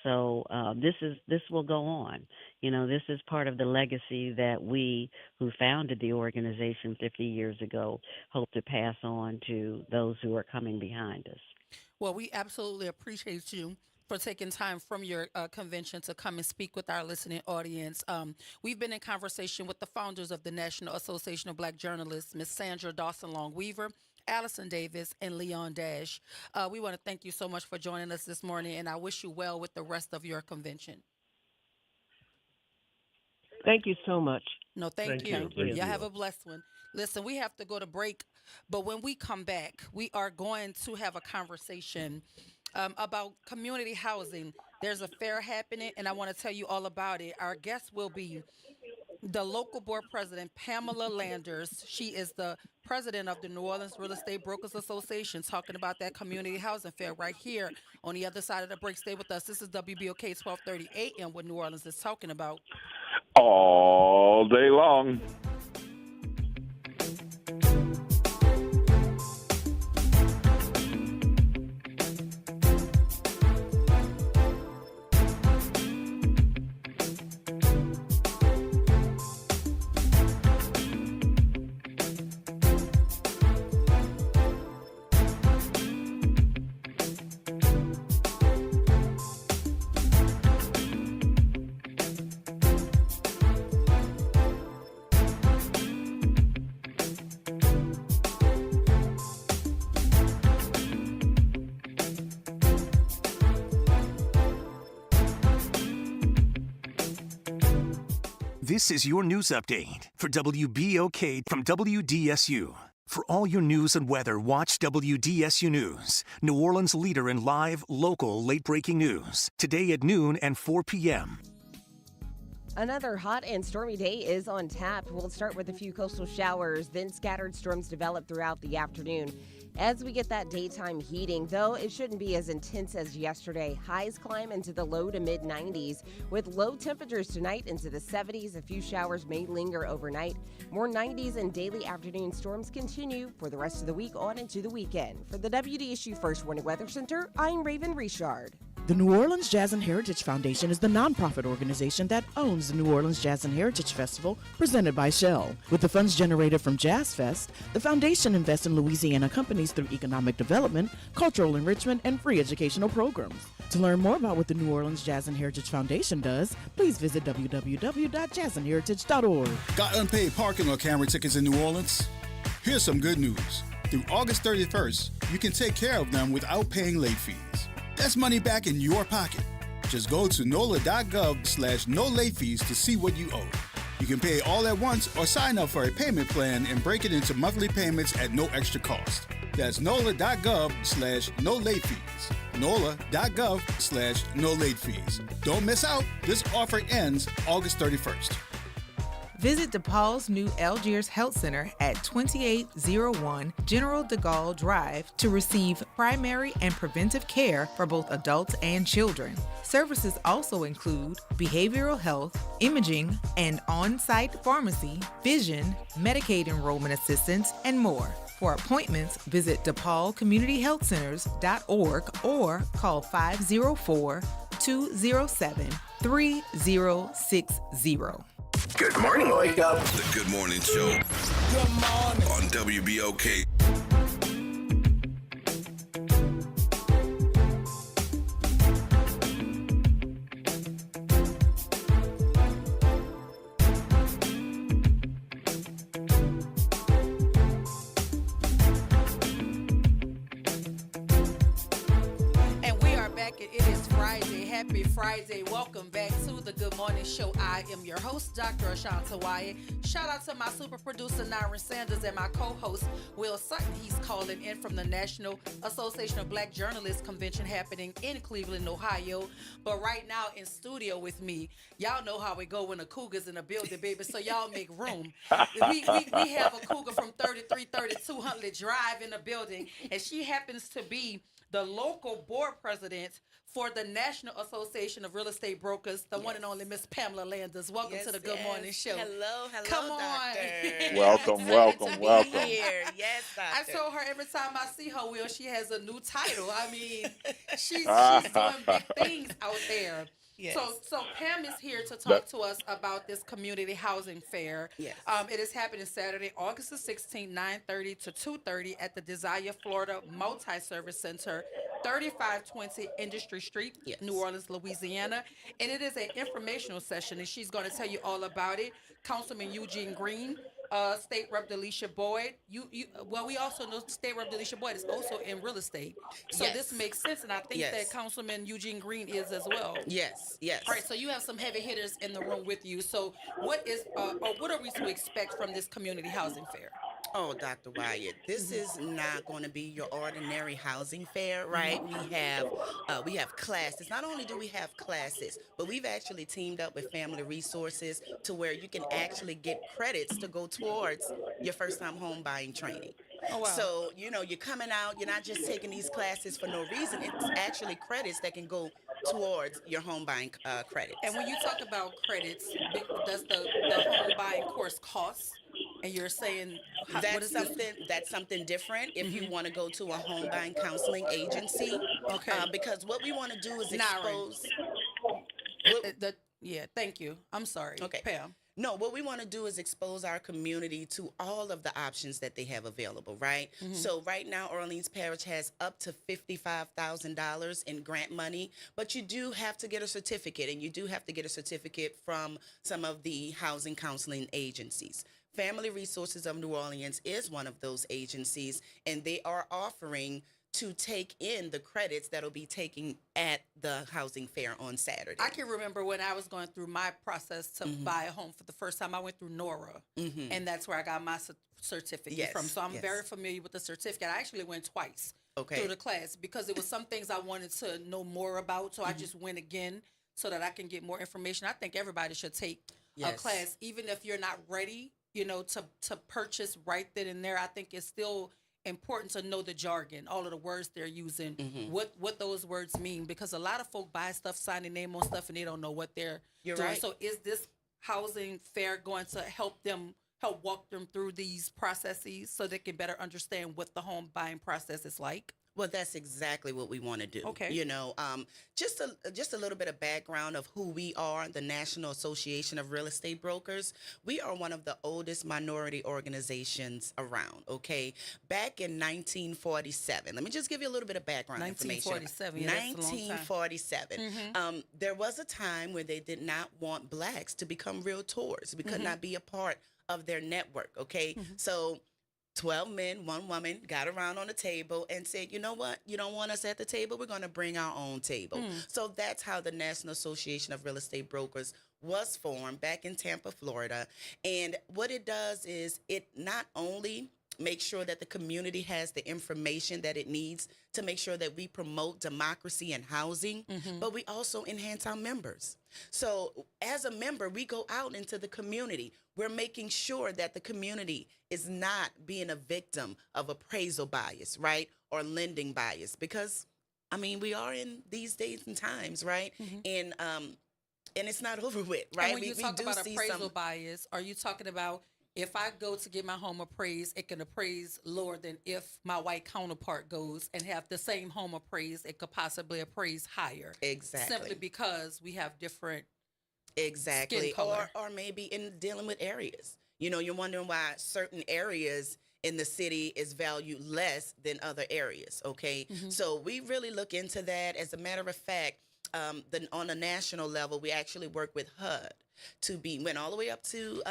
S16: So this will go on. This is part of the legacy that we, who founded the organization 50 years ago, hope to pass on to those who are coming behind us.
S4: Well, we absolutely appreciate you for taking time from your convention to come and speak with our listening audience. We've been in conversation with the founders of the National Association of Black Journalists, Ms. Sandra Dawson-Long-Weaver, Allison Davis, and Leon Dash. We want to thank you so much for joining us this morning, and I wish you well with the rest of your convention.
S14: Thank you so much.
S4: No, thank you. Y'all have a blessed one. Listen, we have to go to break, but when we come back, we are going to have a conversation about community housing. There's a fair happening, and I want to tell you all about it. Our guest will be the local board president, Pamela Landers. She is the president of the New Orleans Real Estate Brokers Association, talking about that community housing fair right here on the other side of the break. Stay with us. This is WBOK 1230 AM, what New Orleans is talking about.
S5: All day long.
S17: This is your news update for WBOK from WDSU. For all your news and weather, watch WDSU News, New Orleans' leader in live, local, late-breaking news. Today at noon and 4 p.m.
S18: Another hot and stormy day is on tap. We'll start with a few coastal showers, then scattered storms develop throughout the afternoon. As we get that daytime heating, though, it shouldn't be as intense as yesterday. Highs climb into the low to mid 90s with low temperatures tonight into the 70s. A few showers may linger overnight. More 90s and daily afternoon storms continue for the rest of the week on into the weekend. For the WDSU First Warning Weather Center, I'm Raven Richard.
S19: The New Orleans Jazz and Heritage Foundation is the nonprofit organization that owns the New Orleans Jazz and Heritage Festival presented by Shell. With the funds generated from Jazz Fest, the foundation invests in Louisiana companies through economic development, cultural enrichment, and free educational programs. To learn more about what the New Orleans Jazz and Heritage Foundation does, please visit www.jazzandheritage.org.
S20: Got unpaid parking or camera tickets in New Orleans? Here's some good news. Through August 31st, you can take care of them without paying late fees. That's money back in your pocket. Just go to NOLA.gov/no late fees to see what you owe. You can pay all at once or sign up for a payment plan and break it into monthly payments at no extra cost. That's NOLA.gov/no late fees. NOLA.gov/no late fees. Don't miss out. This offer ends August 31st.
S21: Visit DePaul's new Algiers Health Center at 2801 General de Gaulle Drive to receive primary and preventive care for both adults and children. Services also include behavioral health, imaging, and on-site pharmacy, vision, Medicaid enrollment assistance, and more. For appointments, visit DePaulCommunityHealthCenters.org or call 504-207-3060.
S2: Good morning, Wake Up.
S3: The Good Morning Show.
S2: Good morning.
S3: On WBOK.
S4: And we are back. It is Friday. Happy Friday. Welcome back to the Good Morning Show. I am your host, Dr. Ashanta Wyatt. Shout out to my super producer, Nyron Sanders, and my co-host, Will Sutton. He's calling in from the National Association of Black Journalists Convention happening in Cleveland, Ohio. But right now in studio with me, y'all know how we go when a cougar's in the building, baby, so y'all make room. We have a cougar from 3332 Huntley Drive in the building, and she happens to be the local board president for the National Association of Real Estate Brokers, the one and only Miss Pamela Landers. Welcome to the Good Morning Show.
S22: Hello,
S4: Come on.
S22: doctor.
S5: Welcome.
S22: Here. Yes, doctor.
S4: I told her every time I see her, Will, she has a new title. I mean, she's doing big things out there.
S22: Yes.
S4: So Pam is here to talk to us about this community housing fair.
S22: Yes.
S4: It is happening Saturday, August the 16th, 9:30 to 2:30 at the Desire Florida Multi-Service Center, 3520 Industry Street, New Orleans, Louisiana. And it is an informational session, and she's going to tell you all about it. Councilman Eugene Green, State Rep. Delisha Boyd. Well, we also know State Rep. Delisha Boyd is also in real estate. So this makes sense, and I think that Councilman Eugene Green is as well.
S22: Yes.
S4: All right, so you have some heavy hitters in the room with you. So what are we to expect from this community housing fair?
S1: Oh, Dr. Wyatt, this is not going to be your ordinary housing fair, right? We have classes. Not only do we have classes, but we've actually teamed up with Family Resources to where you can actually get credits to go towards your first-time home buying training.
S4: Oh, wow.
S1: So, you're coming out, you're not just taking these classes for no reason. It's actually credits that can go towards your home buying credits.
S4: And when you talk about credits, does the home buying course cost? And you're saying
S1: that's something different if you want to go to a home buying counseling agency.
S4: Okay.
S1: Because what we want to do is expose.
S4: Thank you. I'm sorry.
S1: Okay.
S4: Pam.
S1: No, what we want to do is expose our community to all of the options that they have available, right? So right now, Orleans Parish has up to $55,000 in grant money, but you do have to get a certificate, and you do have to get a certificate from some of the housing counseling agencies. Family Resources of New Orleans is one of those agencies, and they are offering to take in the credits that'll be taken at the housing fair on Saturday.
S4: I can remember when I was going through my process to buy a home for the first time, I went through NORA, and that's where I got my certificate from. So I'm very familiar with the certificate. I actually went twice through the class because there was some things I wanted to know more about, so I just went again so that I can get more information. I think everybody should take a class, even if you're not ready, to purchase right then and there. I think it's still important to know the jargon, all of the words they're using, what those words mean, because a lot of folk buy stuff, sign their name on stuff, and they don't know what they're doing. Right. So is this housing fair going to help walk them through these processes so they can better understand what the home buying process is like?
S1: Well, that's exactly what we want to do.
S4: Okay.
S1: Just a little bit of background of who we are, the National Association of Real Estate Brokers. We are one of the oldest minority organizations around, okay? Back in 1947, let me just give you a little bit of background information. 1947. There was a time where they did not want blacks to become realtors. We could not be a part of their network, okay? So 12 men, 1 woman got around on the table and said, you know what? You don't want us at the table? We're going to bring our own table. So that's how the National Association of Real Estate Brokers was formed back in Tampa, Florida. And what it does is it not only makes sure that the community has the information that it needs to make sure that we promote democracy and housing, but we also enhance our members. So as a member, we go out into the community. We're making sure that the community is not being a victim of appraisal bias, right? Or lending bias, because, we are in these days and times, right? And it's not over with, right?
S4: And when you talk about appraisal bias, are you talking about if I go to get my home appraised, it can appraise lower than if my white counterpart goes and have the same home appraised, it could possibly appraise higher.
S1: Exactly.
S4: Simply because we have different
S1: Exactly.
S4: skin color.
S1: Or maybe in dealing with areas. You're wondering why certain areas in the city is valued less than other areas, okay? So we really look into that. As a matter of fact, on a national level, we actually work with HUD went all the way up to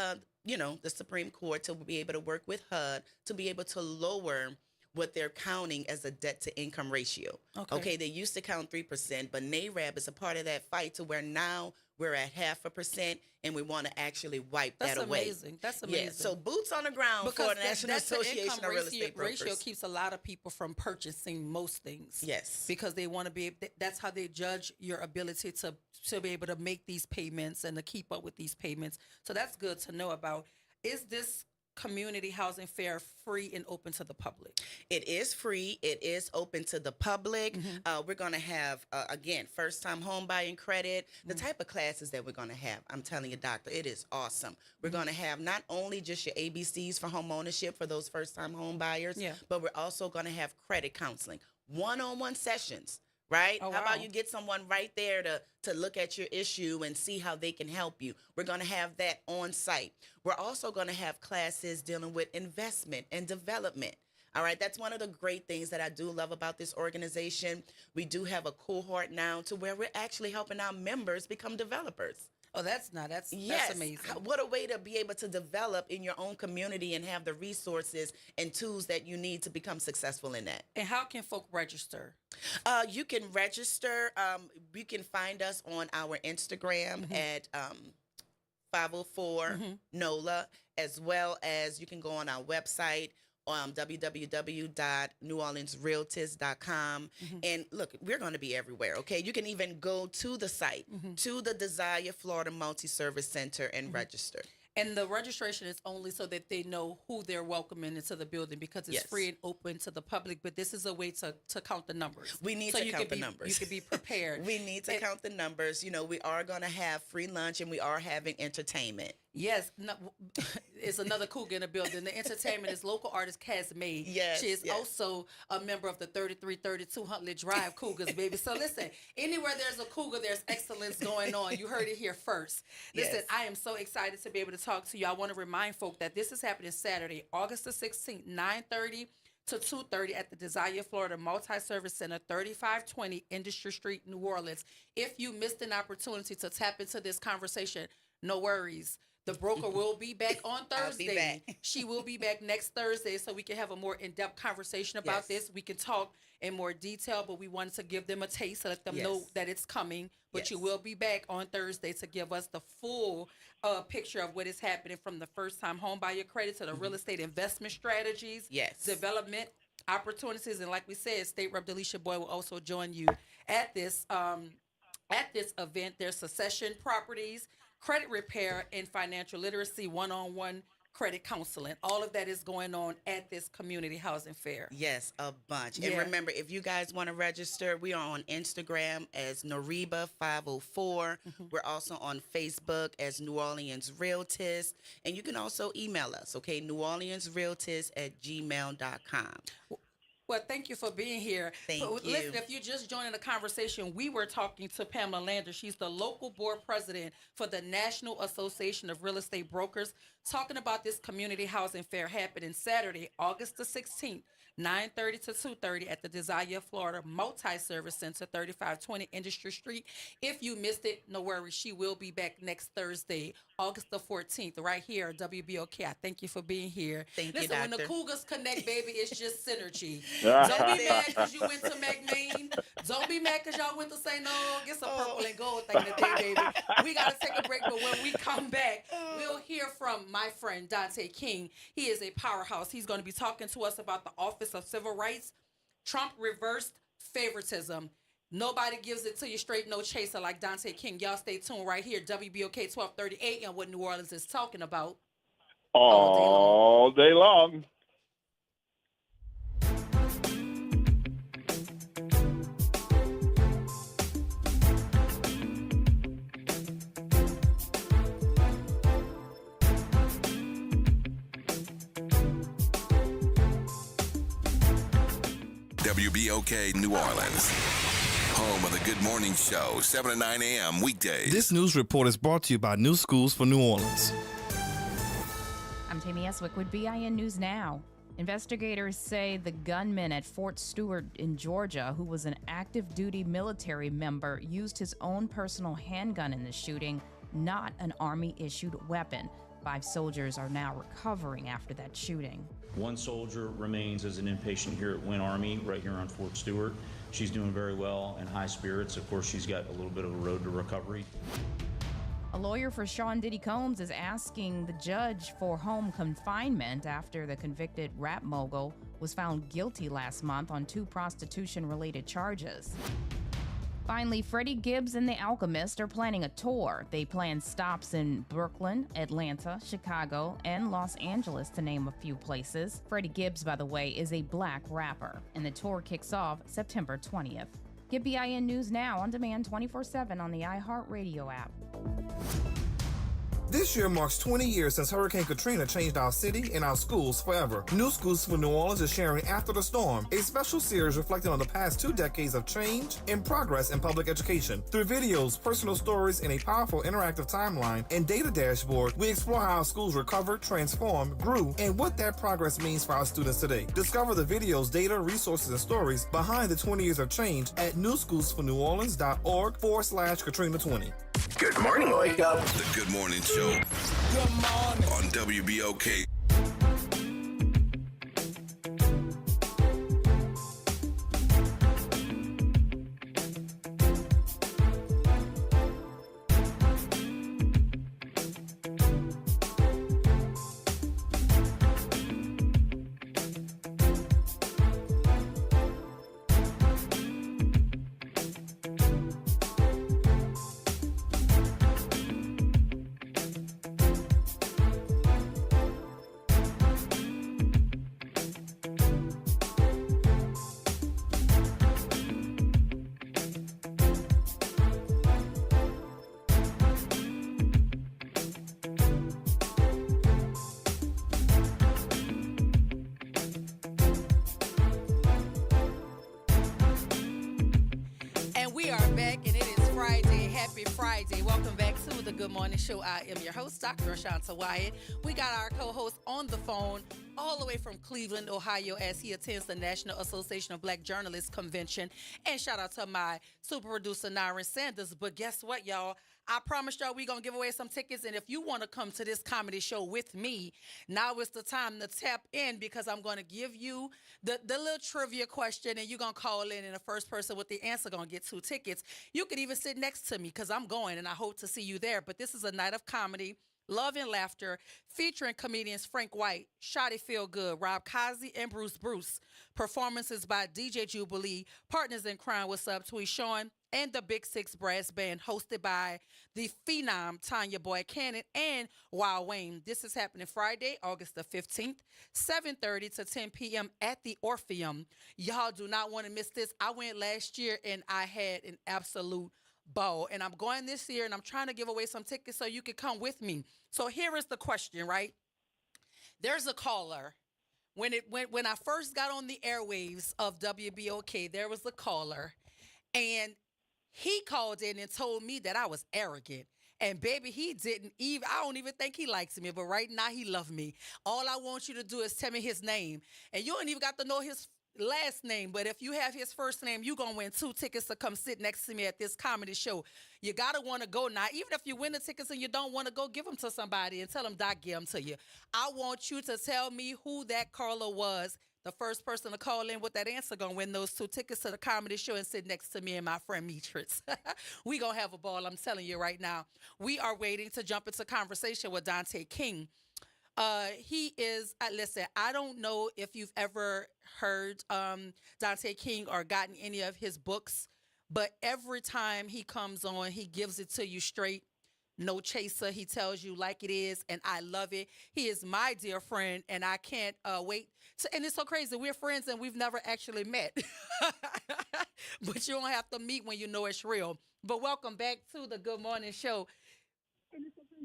S1: the Supreme Court to be able to work with HUD to be able to lower what they're counting as a debt to income ratio. Okay, they used to count 3%, but NAREB is a part of that fight to where now we're at 0.5%, and we want to actually wipe that away.
S4: That's amazing.
S1: Yeah, so boots on the ground for the National Association of Real Estate Brokers.
S4: Ratio keeps a lot of people from purchasing most things.
S1: Yes.
S4: Because they want to be, that's how they judge your ability to be able to make these payments and to keep up with these payments. So that's good to know about. Is this community housing fair free and open to the public?
S1: It is free. It is open to the public. We're going to have, again, first-time home buying credit. The type of classes that we're going to have, I'm telling you, doctor, it is awesome. We're going to have not only just your ABCs for home ownership for those first-time home buyers, but we're also going to have credit counseling, one-on-one sessions. Right?
S4: Oh,
S1: How
S4: wow.
S1: about you get someone right there to look at your issue and see how they can help you? We're going to have that on site. We're also going to have classes dealing with investment and development. All right, that's one of the great things that I do love about this organization. We do have a cohort now to where we're actually helping our members become developers.
S4: Oh, that's amazing.
S1: What a way to be able to develop in your own community and have the resources and tools that you need to become successful in that.
S4: And how can folk register?
S1: You can register. You can find us on our Instagram at 504 NOLA, as well as you can go on our website, www.neworleansrealtors.com. And look, we're going to be everywhere, okay? You can even go to the site, to the Desire Florida Multi-Service Center and register.
S4: And the registration is only so that they know who they're welcoming into the building, because it's free and open to the public. But this is a way to count the numbers.
S1: We need to count the numbers.
S4: You can be prepared.
S1: We need to count the numbers. You know, we are going to have free lunch and we are having entertainment.
S4: Yes, it's another cougar in the building. The entertainment is local artist Cass May.
S1: Yes,
S4: she is also a member of the 3332 Huntley Drive Cougars, baby. So listen, anywhere there's a cougar, there's excellence going on. You heard it here first. Listen, I am so excited to be able to talk to you. I want to remind folk that this is happening Saturday, August the 16th, 9:30 to 2:30 at the Desire Florida Multi-Service Center, 3520 Industry Street, New Orleans. If you missed an opportunity to tap into this conversation, no worries. The broker will be back on Thursday.
S1: I'll be back.
S4: She will be back next Thursday, so we can have a more in-depth conversation about this. We can talk in more detail, but we wanted to give them a taste to let them know that it's coming. But you will be back on Thursday to give us the full picture of what is happening, from the first-time home buyer credit to the real estate investment strategies, development opportunities, and like we said, State Rep Delisha Boyd will also join you at this event. There's succession properties, credit repair, and financial literacy, one-on-one credit counseling. All of that is going on at this community housing fair.
S1: Yes, a bunch. And remember, if you guys want to register, we are on Instagram as Noriba504. We're also on Facebook as New Orleans Realtors. And you can also email us, okay, neworleansrealtors@gmail.com.
S4: Well, thank you for being here.
S1: Thank you.
S4: Listen, if you're just joining the conversation, we were talking to Pamela Lander. She's the local board president for the National Association of Real Estate Brokers, talking about this community housing fair happening Saturday, August the 16th, 9:30 to 2:30 at the Desire Florida Multi-Service Center, 3520 Industry Street. If you missed it, no worries. She will be back next Thursday, August the 14th, right here at WBOK. I thank you for being here.
S1: Thank you,
S4: Listen, when the
S1: Doctor.
S4: Cougars connect, baby, it's just synergy. Don't be mad because you went to McMain. Don't be mad because y'all went to St. No. Get some purple and gold thing today, baby. We got to take a break, but when we come back, we'll hear from my friend Dante King. He is a powerhouse. He's going to be talking to us about the Office of Civil Rights. Trump reversed favoritism. Nobody gives it to you straight, no chaser like Dante King. Y'all stay tuned right here, WBOK 1230 AM, what New Orleans is talking about
S5: all day long.
S3: WBOK New Orleans, home of the Good Morning Show, 7 to 9 a.m. weekdays.
S6: This news report is brought to you by New Schools for New Orleans.
S8: I'm Tammy Eswick with BIN News Now. Investigators say the gunman at Fort Stewart in Georgia, who was an active duty military member, used his own personal handgun in the shooting, not an Army-issued weapon. 5 soldiers are now recovering after that shooting.
S23: One soldier remains as an inpatient here at Wynn Army, right here on Fort Stewart. She's doing very well and high spirits. Of course, she's got a little bit of a road to recovery.
S8: A lawyer for Sean Diddy Combs is asking the judge for home confinement after the convicted rap mogul was found guilty last month on 2 prostitution-related charges. Finally, Freddie Gibbs and The Alchemist are planning a tour. They plan stops in Brooklyn, Atlanta, Chicago, and Los Angeles, to name a few places. Freddie Gibbs, by the way, is a black rapper, and the tour kicks off September 20th. Get BIN News Now on demand 24/7 on the iHeartRadio app.
S24: This year marks 20 years since Hurricane Katrina changed our city and our schools forever. New Schools for New Orleans is sharing After the Storm, a special series reflecting on the past 2 decades of change and progress in public education. Through videos, personal stories, and a powerful interactive timeline and data dashboard, we explore how our schools recovered, transformed, grew, and what that progress means for our students today. Discover the videos, data, resources, and stories behind the 20 years of change at newschoolsforneworleans.org/Katrina20.
S2: Good morning, wake up.
S3: The Good Morning Show.
S2: Good morning.
S3: On WBOK.
S4: Friday. Welcome back to the Good Morning Show. I am your host, Dr. Ashanta Wyatt. We got our co-host on the phone all the way from Cleveland, Ohio, as he attends the National Association of Black Journalists Convention. And shout out to my super producer, Nyron Sanders. But guess what, y'all? I promised y'all we going to give away some tickets. And if you want to come to this comedy show with me, now is the time to tap in, because I'm going to give you the little trivia question, and you're going to call in, and the first person with the answer going to get 2 tickets. You could even sit next to me, because I'm going, and I hope to see you there. But this is a night of comedy, love and laughter, featuring comedians Frank White, Shotty Feelgood, Rob Kazi, and Bruce. Performances by DJ Jubilee, Partners in Crime, What's Up, Tweet Sean, and the Big Six Brass Band, hosted by the phenom Tanya Boy Cannon and Wild Wayne. This is happening Friday, August the 15th, 7:30 to 10 p.m. at the Orpheum. Y'all do not want to miss this. I went last year, and I had an absolute ball. And I'm going this year, and I'm trying to give away some tickets so you can come with me. So here is the question, right? There's a caller. When I first got on the airwaves of WBOK, there was a caller, and he called in and told me that I was arrogant. And baby, he didn't even, I don't even think he likes me, but right now he loves me. All I want you to do is tell me his name. And you don't even got to know his last name, but if you have his first name, you're going to win 2 tickets to come sit next to me at this comedy show. You got to want to go now. Even if you win the tickets and you don't want to go, give them to somebody and tell them Doc give them to you. I want you to tell me who that caller was. The first person to call in with that answer going to win those 2 tickets to the comedy show and sit next to me and my friend Meatrix. We going to have a ball, I'm telling you right now. We are waiting to jump into conversation with Dante King. He is, listen, I don't know if you've ever heard Dante King or gotten any of his books, but every time he comes on, he gives it to you straight. No chaser. He tells you like it is, and I love it. He is my dear friend, and I can't wait. And it's so crazy. We're friends, and we've never actually met. But you don't have to meet when you know it's real. But welcome back to the Good Morning Show.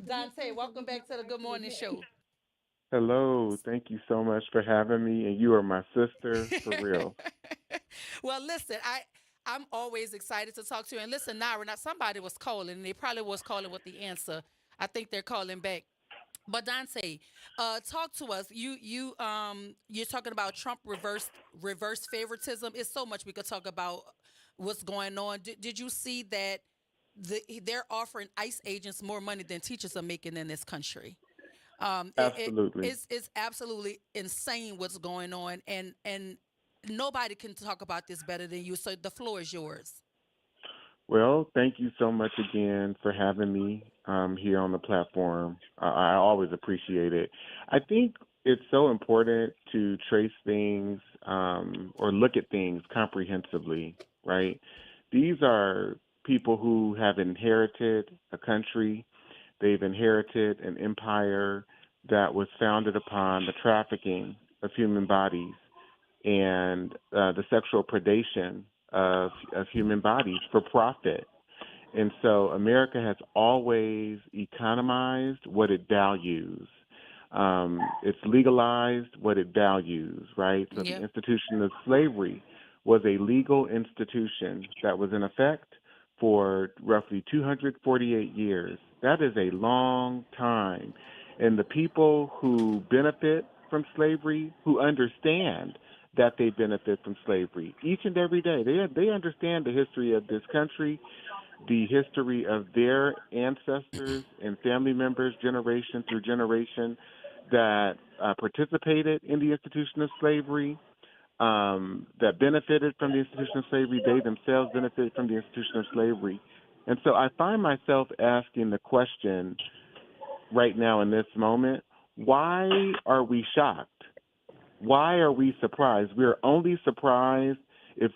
S4: Dante, welcome back to the Good Morning Show.
S7: Hello. Thank you so much for having me, and you are my sister, for real.
S4: Well, listen, I'm always excited to talk to you. And listen, Naira, now somebody was calling, and they probably was calling with the answer. I think they're calling back. But Dante, talk to us. You're talking about Trump reverse favoritism. It's so much we could talk about what's going on. Did you see that they're offering ICE agents more money than teachers are making in this country?
S7: Absolutely.
S4: It's absolutely insane what's going on, and nobody can talk about this better than you. So the floor is yours.
S7: Well, thank you so much again for having me here on the platform. I always appreciate it. I think it's so important to trace things or look at things comprehensively, right? These are people who have inherited a country. They've inherited an empire that was founded upon the trafficking of human bodies and the sexual predation of human bodies for profit. And so America has always economized what it values. It's legalized what it values, right? So the institution of slavery was a legal institution that was in effect for roughly 248 years. That is a long time. And the people who benefit from slavery, who understand that they benefit from slavery each and every day, they understand the history of this country, the history of their ancestors and family members, generation through generation, that participated in the institution of slavery, that benefited from the institution of slavery. They themselves benefited from the institution of slavery. And so I find myself asking the question right now in this moment, why are we shocked? Why are we surprised? We're only surprised if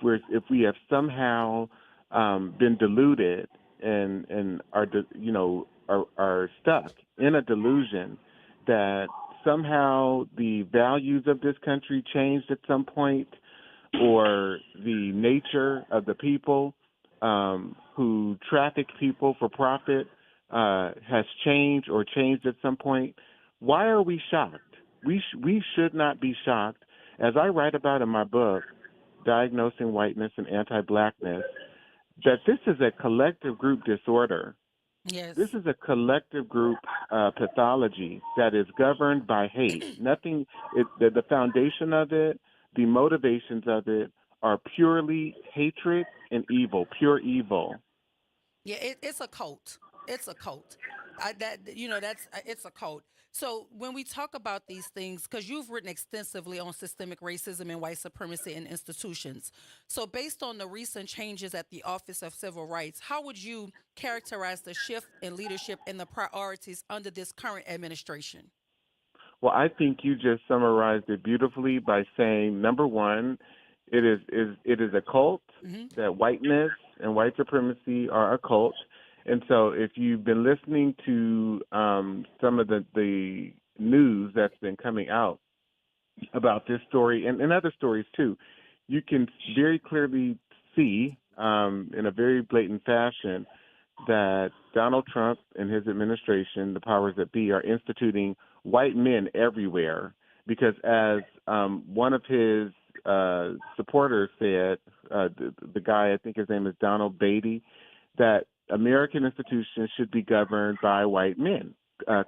S7: we have somehow been deluded and are stuck in a delusion that somehow the values of this country changed at some point, or the nature of the people who traffic people for profit has changed or changed at some point. Why are we shocked? We should not be shocked. As I write about in my book, Diagnosing Whiteness and Anti-Blackness, that this is a collective group disorder
S4: Yes.
S7: This is a collective group pathology that is governed by hate. Nothing, the foundation of it, the motivations of it are purely hatred and evil, pure evil.
S4: Yeah, it's a cult. It's a cult. It's a cult. So when we talk about these things, because you've written extensively on systemic racism and white supremacy in institutions, so based on the recent changes at the Office of Civil Rights, how would you characterize the shift in leadership and the priorities under this current administration?
S7: Well, I think you just summarized it beautifully by saying, number one, it is a cult, that whiteness and white supremacy are a cult. And so if you've been listening to some of the news that's been coming out about this story and other stories too, you can very clearly see in a very blatant fashion that Donald Trump and his administration, the powers that be, are instituting white men everywhere because as one of his supporters said, the guy, I think his name is Donald Beatty, that American institutions should be governed by white men,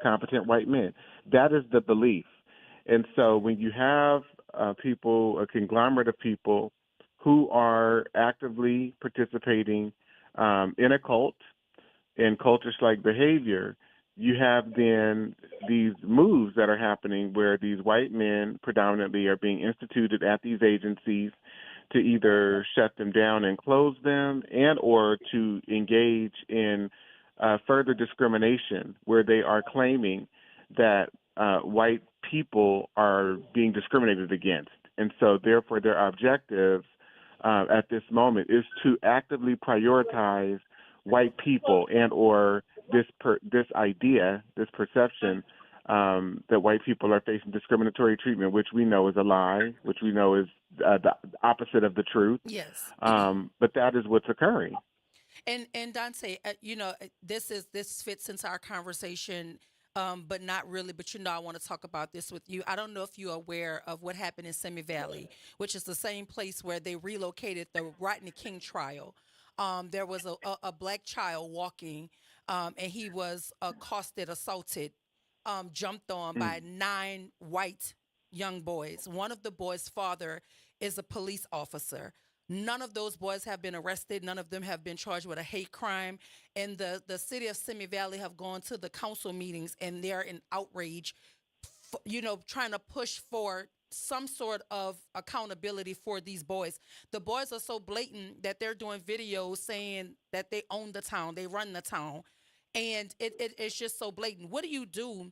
S7: competent white men. That is the belief. And so when you have people, a conglomerate of people who are actively participating in a cult, in cultish-like behavior, you have then these moves that are happening where these white men predominantly are being instituted at these agencies to either shut them down and close them and or to engage in further discrimination where they are claiming that white people are being discriminated against. And so therefore their objective at this moment is to actively prioritize white people and or this idea, this perception that white people are facing discriminatory treatment, which we know is a lie, which we know is the opposite of the truth.
S4: Yes.
S7: But that is what's occurring.
S4: And Dante, this fits into our conversation, but not really. But I want to talk about this with you. I don't know if you're aware of what happened in Simi Valley, which is the same place where they relocated the Rodney King trial. There was a black child walking, and he was accosted, assaulted, jumped on by 9 white young boys. One of the boys' father is a police officer. None of those boys have been arrested. None of them have been charged with a hate crime. And the city of Simi Valley have gone to the council meetings, and they're in outrage, trying to push for some sort of accountability for these boys. The boys are so blatant that they're doing videos saying that they own the town, they run the town. And it's just so blatant. What do you do?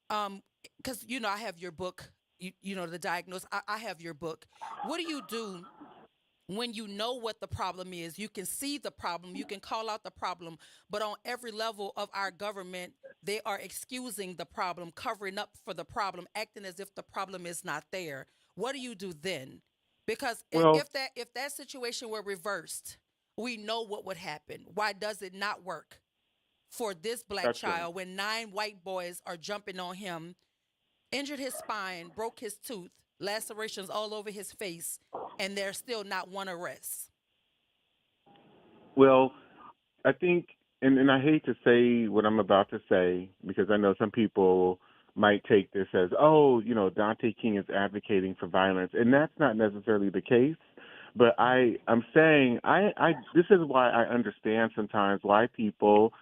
S4: Because, I have your book, The Diagnose. I have your book. What do you do when you know what the problem is? You can see the problem, you can call out the problem, but on every level of our government, they are excusing the problem, covering up for the problem, acting as if the problem is not there. What do you do then? Because if that situation were reversed, we know what would happen. Why does it not work for this black child when 9 white boys are jumping on him, injured his spine, broke his tooth, lacerations all over his face, and there's still not one arrest?
S7: Well, I think, and I hate to say what I'm about to say because I know some people might take this as, Dante King is advocating for violence, and that's not necessarily the case. But I'm saying this is why I understand sometimes why people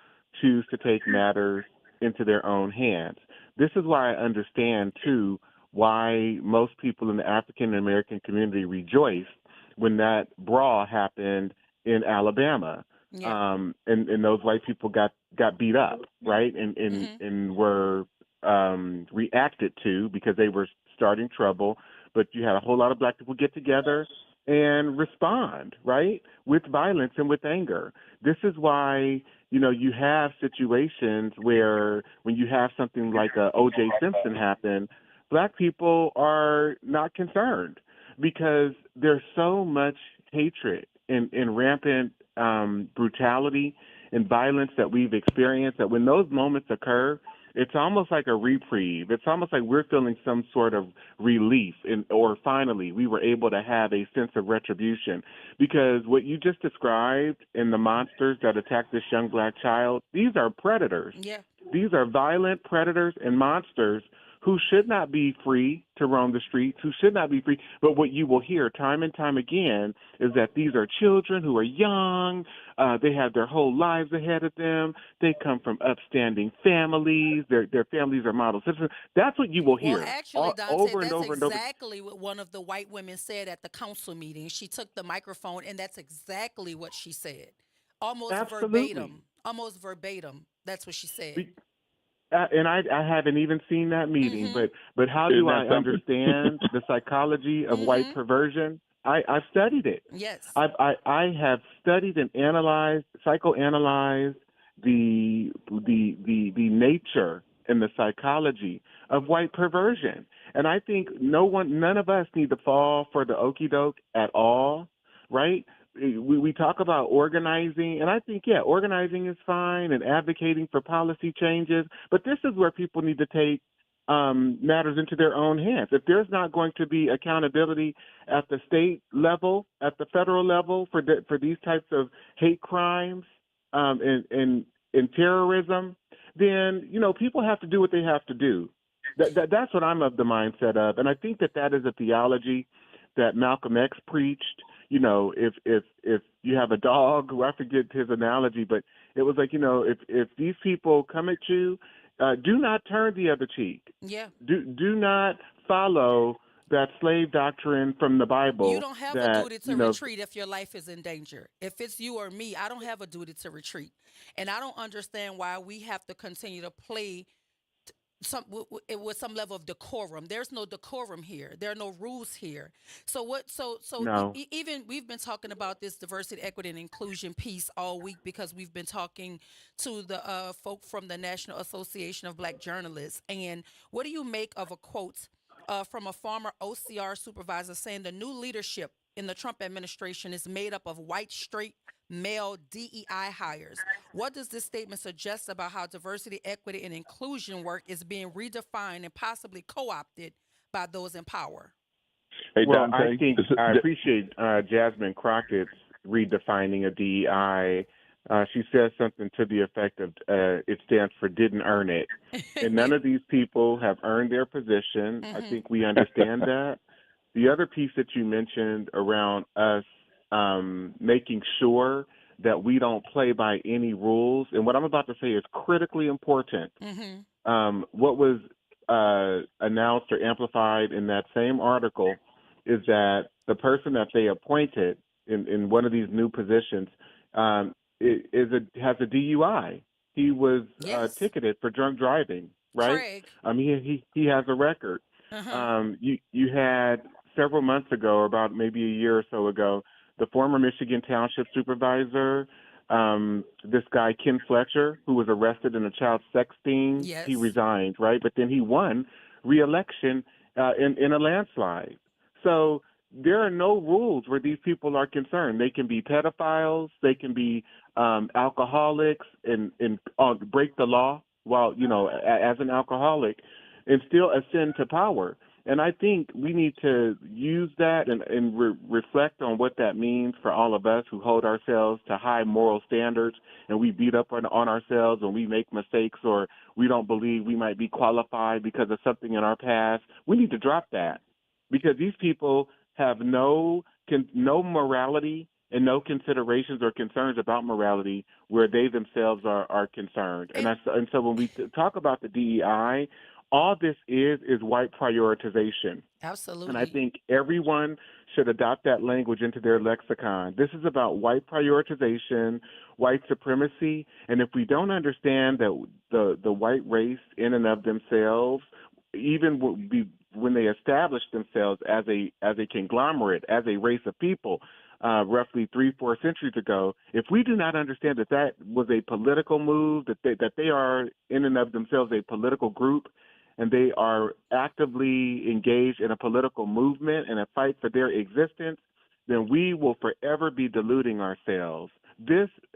S7: choose to take matters into their own hands. This is why I understand, too, why most people in the African American community rejoiced when that brawl happened in Alabama. Yeah. And those white people got beat up, right? And were reacted to because they were starting trouble. But you had a whole lot of black people get together and respond, right, with violence and with anger. This is why, you have situations where when you have something like a O.J. Simpson happen, black people are not concerned because there's so much hatred and rampant brutality and violence that we've experienced that when those moments occur, it's almost like a reprieve. It's almost like we're feeling some sort of relief, or finally we were able to have a sense of retribution. Because what you just described in the monsters that attacked this young black child, these are predators.
S4: Yeah.
S7: These are violent predators and monsters who should not be free to roam the streets, who should not be free. But what you will hear time and time again is that these are children who are young. They have their whole lives ahead of them. They come from upstanding families. Their families are model citizens. That's what you will hear
S4: Well, actually, Dante,
S7: over and
S4: that's
S7: over and over.
S4: exactly what one of the white women said at the council meeting. She took the microphone, and that's exactly what she said. Almost
S7: Absolutely.
S4: verbatim. Almost verbatim. That's what she said.
S7: And I haven't even seen that meeting,
S4: Mm-hmm.
S7: but how
S5: Isn't
S7: do
S5: that
S7: I
S5: something?
S7: understand the psychology of white perversion? I've studied it.
S4: Yes.
S7: I have studied and analyzed, psychoanalyzed the nature and the psychology of white perversion, and I think none of us need to fall for the okie doke at all, right? We talk about organizing, and I think, organizing is fine and advocating for policy changes, but this is where people need to take matters into their own hands. If there's not going to be accountability at the state level, at the federal level for these types of hate crimes and terrorism, then, people have to do what they have to do. That's what I'm of the mindset of, and I think that is a theology that Malcolm X preached. If you have a dog, I forget his analogy, but it was like, if these people come at you, do not turn the other cheek.
S4: Yeah.
S7: Do not follow that slave doctrine from the Bible.
S4: You don't have a duty to retreat if your life is in danger. If it's you or me, I don't have a duty to retreat. And I don't understand why we have to continue to play with some level of decorum. There's no decorum here. There are no rules here. So
S7: No.
S4: Even we've been talking about this diversity, equity, and inclusion piece all week because we've been talking to the folk from the National Association of Black Journalists. And what do you make of a quote from a former OCR supervisor saying the new leadership in the Trump administration is made up of white, straight, male DEI hires? What does this statement suggest about how diversity, equity, and inclusion work is being redefined and possibly co-opted by those in power?
S5: Hey,
S7: Well,
S5: Dante,
S7: I appreciate Jasmine Crockett's redefining of DEI. She says something to the effect of it stands for didn't earn it. And none of these people have earned their position. I think we understand that. The other piece that you mentioned around us making sure that we don't play by any rules, and what I'm about to say is critically important. What was announced or amplified in that same article is that the person that they appointed in one of these new positions has a DUI. He was ticketed for drunk driving, right?
S4: Craig.
S7: He has a record. You had several months ago, or about maybe a year or so ago, the former Michigan Township Supervisor, this guy, Ken Fletcher, who was arrested in a child sex sting.
S4: Yes.
S7: He resigned, right? But then he won re-election in a landslide. So there are no rules where these people are concerned. They can be pedophiles. They can be alcoholics and break the law while, as an alcoholic and still ascend to power. And I think we need to use that and reflect on what that means for all of us who hold ourselves to high moral standards, and we beat up on ourselves when we make mistakes or we don't believe we might be qualified because of something in our past. We need to drop that because these people have no morality and no considerations or concerns about morality where they themselves are concerned. And so when we talk about the DEI, all this is white prioritization.
S4: Absolutely.
S7: And I think everyone should adopt that language into their lexicon. This is about white prioritization, white supremacy, and if we don't understand that the white race in and of themselves, even when they established themselves as a conglomerate, as a race of people, roughly 3-4 centuries ago, if we do not understand that was a political move, that they are in and of themselves a political group, and they are actively engaged in a political movement and a fight for their existence, then we will forever be deluding ourselves.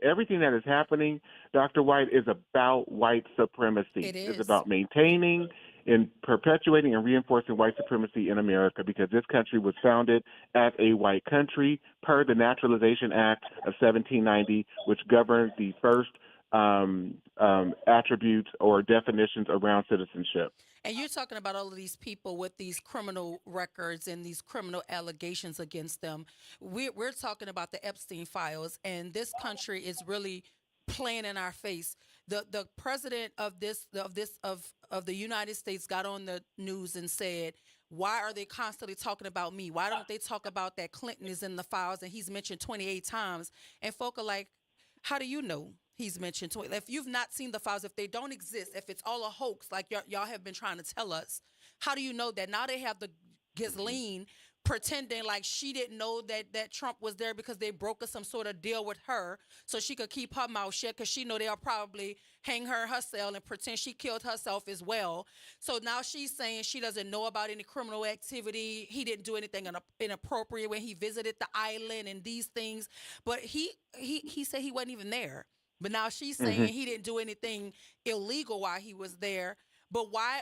S7: Everything that is happening, Dr. White, is about white supremacy.
S4: It is.
S7: It's about maintaining and perpetuating and reinforcing white supremacy in America, because this country was founded as a white country per the Naturalization Act of 1790, which governs the first attributes or definitions around citizenship.
S4: And you're talking about all of these people with these criminal records and these criminal allegations against them. We're talking about the Epstein files, and this country is really playing in our face. The president of the United States got on the news and said, "Why are they constantly talking about me? Why don't they talk about that Clinton is in the files and he's mentioned 28 times?" And folk are like, "How do you know he's mentioned 20? If you've not seen the files, if they don't exist, if it's all a hoax like y'all have been trying to tell us, how do you know that?" Now they have the Ghislaine pretending like she didn't know that Trump was there because they brokered some sort of deal with her so she could keep her mouth shut, because she know they'll probably hang her in her cell and pretend she killed herself as well. So now she's saying she doesn't know about any criminal activity. He didn't do anything inappropriate when he visited the island and these things. But he said he wasn't even there. But now she's saying he didn't do anything illegal while he was there. But why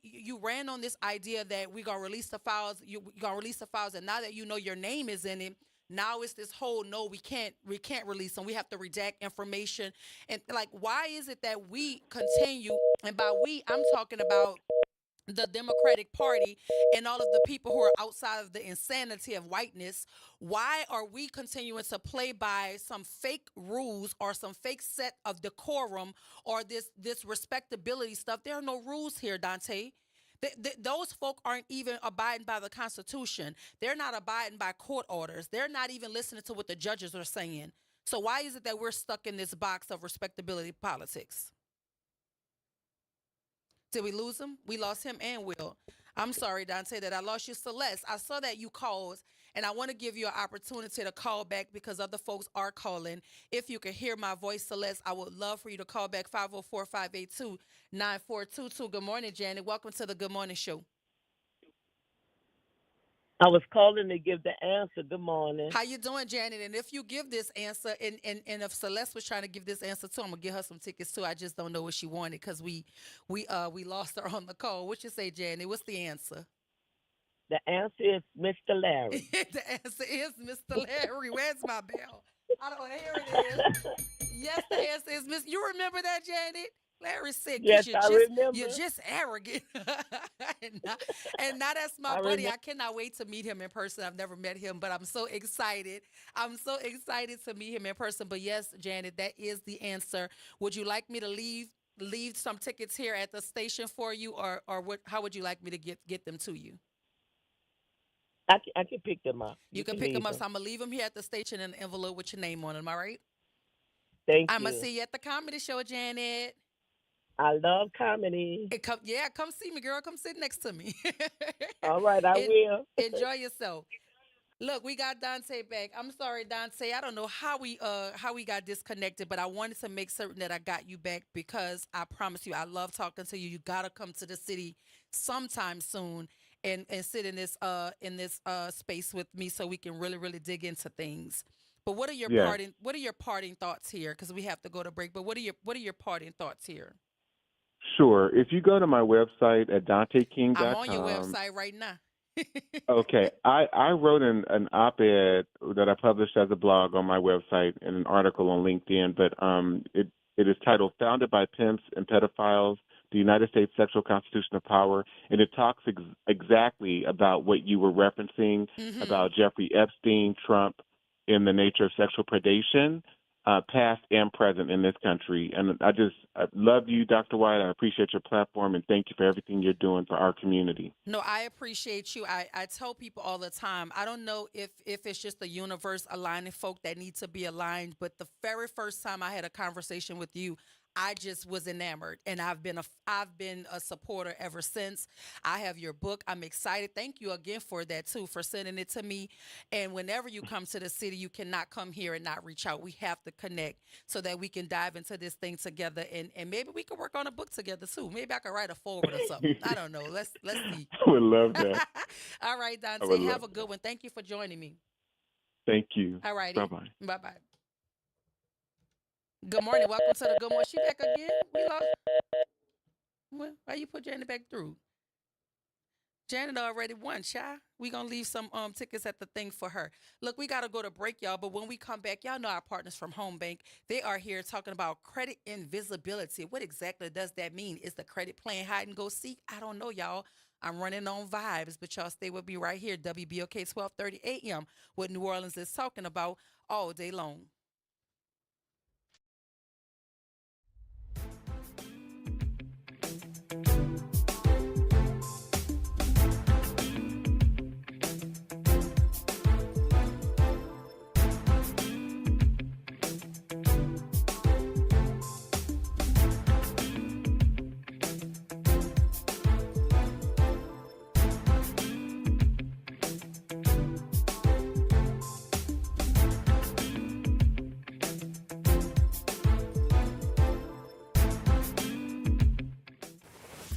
S4: you ran on this idea that we're gonna release the files? You're gonna release the files, and now that you know your name is in it, now it's this whole no, we can't release them. We have to redact information. And like, why is it that we continue? And by we, I'm talking about the Democratic Party and all of the people who are outside of the insanity of whiteness. Why are we continuing to play by some fake rules or some fake set of decorum or this respectability stuff? There are no rules here, Dante. Those folk aren't even abiding by the Constitution. They're not abiding by court orders. They're not even listening to what the judges are saying. So why is it that we're stuck in this box of respectability politics? Did we lose him? We lost him and Will. I'm sorry, Dante, that I lost you. Celeste, I saw that you called, and I want to give you an opportunity to call back because other folks are calling. If you can hear my voice, Celeste, I would love for you to call back 504-582-9422. Good morning, Janet. Welcome to the Good Morning Show.
S9: I was calling to give the answer. Good morning.
S4: How you doing, Janet? And if you give this answer, and if Celeste was trying to give this answer too, I'm gonna give her some tickets too. I just don't know what she wanted because we lost her on the call. What you say, Janet? What's the answer?
S9: The answer is Mr. Larry.
S4: The answer is Mr. Larry. Where's my bell? I don't hear it is. Yes, the answer is Miss. You remember that, Janet? Larry said,
S9: "Yes, I remember.
S4: You're just arrogant." and now that's my buddy. I cannot wait to meet him in person. I've never met him, but I'm so excited. I'm so excited to meet him in person. But yes, Janet, that is the answer. Would you like me to leave some tickets here at the station for you, or what? How would you like me to get them to you?
S9: I can pick them up.
S4: You can pick them up. So I'm gonna leave them here at the station in an envelope with your name on them. All right.
S9: Thank you.
S4: I'm gonna see you at the comedy show, Janet.
S9: I love comedy.
S4: Come see me, girl. Come sit next to me.
S9: All right, I will.
S4: Enjoy yourself. Look, we got Dante back. I'm sorry, Dante. I don't know how we got disconnected, but I wanted to make certain that I got you back because I promise you, I love talking to you. You gotta come to the city sometime soon and sit in this space with me so we can really dig into things. But what are your parting thoughts here? Because we have to go to break. But what are your parting thoughts here?
S7: Sure. If you go to my website at DanteKing.com.
S4: I'm on your website right now.
S7: Okay. I wrote an op-ed that I published as a blog on my website and an article on LinkedIn, but it is titled "Founded by Pimps and Pedophiles, the United States Sexual Constitution of Power," and it talks exactly about what you were referencing about Jeffrey Epstein, Trump, in the nature of sexual predation, past and present in this country. And I love you, Dr. White. I appreciate your platform, and thank you for everything you're doing for our community.
S4: No, I appreciate you. I tell people all the time, I don't know if it's just the universe aligning folk that need to be aligned, but the very first time I had a conversation with you, I just was enamored, and I've been a supporter ever since. I have your book. I'm excited. Thank you again for that too, for sending it to me. And whenever you come to the city, you cannot come here and not reach out. We have to connect so that we can dive into this thing together, and maybe we can work on a book together too. Maybe I could write a forward or something. I don't know. Let's see.
S7: I would love that.
S4: All right, Dante. Have a good one. Thank you for joining me.
S7: Thank you.
S4: All righty.
S7: Bye-bye.
S4: Bye-bye. Good morning. Welcome to the Good Morning. She back again? We lost. Well, why you put Janet back through? Janet already won, Shy. We gonna leave some tickets at the thing for her. Look, we gotta go to break, y'all. But when we come back, y'all know our partners from Home Bank. They are here talking about credit invisibility. What exactly does that mean? Is the credit playing hide and go seek? I don't know, y'all. I'm running on vibes, but y'all stay with me right here. WBOK 1230 AM. What New Orleans is talking about all day long.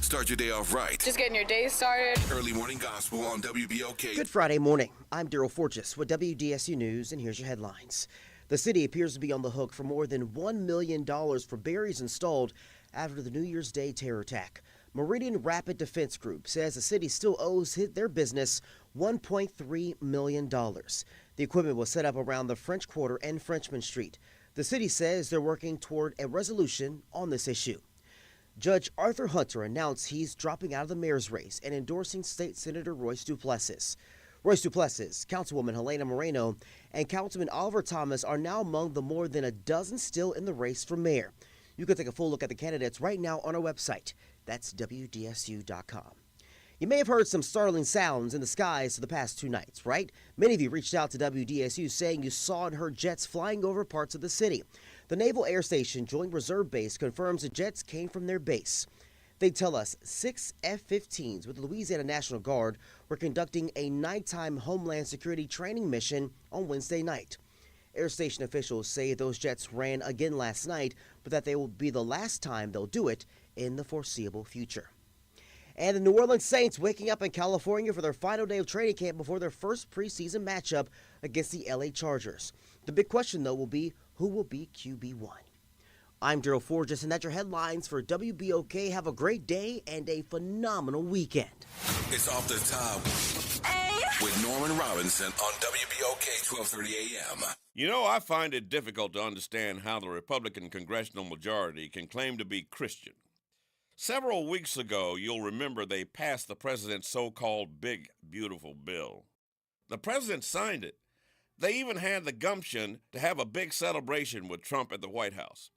S3: Start your day off right.
S10: Just getting your day started.
S3: Early morning gospel on WBOK.
S11: Good Friday morning. I'm Daryl Forges with WDSU News, and here's your headlines. The city appears to be on the hook for more than $1 million for barriers installed after the New Year's Day terror attack. Meridian Rapid Defense Group says the city still owes their business $1.3 million. The equipment was set up around the French Quarter and Frenchman Street. The city says they're working toward a resolution on this issue. Judge Arthur Hunter announced he's dropping out of the mayor's race and endorsing State Senator Royce Duplessis. Royce Duplessis, Councilwoman Helena Moreno, and Councilman Oliver Thomas are now among the more than a dozen still in the race for mayor. You can take a full look at the candidates right now on our website. That's WDSU.com. You may have heard some startling sounds in the skies for the past 2 nights, right? Many of you reached out to WDSU saying you saw and heard jets flying over parts of the city. The Naval Air Station Joint Reserve Base confirms the jets came from their base. They tell us 6 F-15s with the Louisiana National Guard were conducting a nighttime Homeland Security training mission on Wednesday night. Air Station officials say those jets ran again last night, but that they will be the last time they'll do it in the foreseeable future. And the New Orleans Saints waking up in California for their final day of training camp before their first preseason matchup against the LA Chargers. The big question, though, will be who will be QB1. I'm Daryl Forges, and that's your headlines for WBOK. Have a great day and a phenomenal weekend.
S3: It's Off the Top with Norman Robinson on WBOK 1230 AM.
S12: You know, I find it difficult to understand how the Republican congressional majority can claim to be Christian. Several weeks ago, you'll remember they passed the president's so-called big, beautiful bill. The president signed it. They even had the gumption to have a big celebration with Trump at the White House.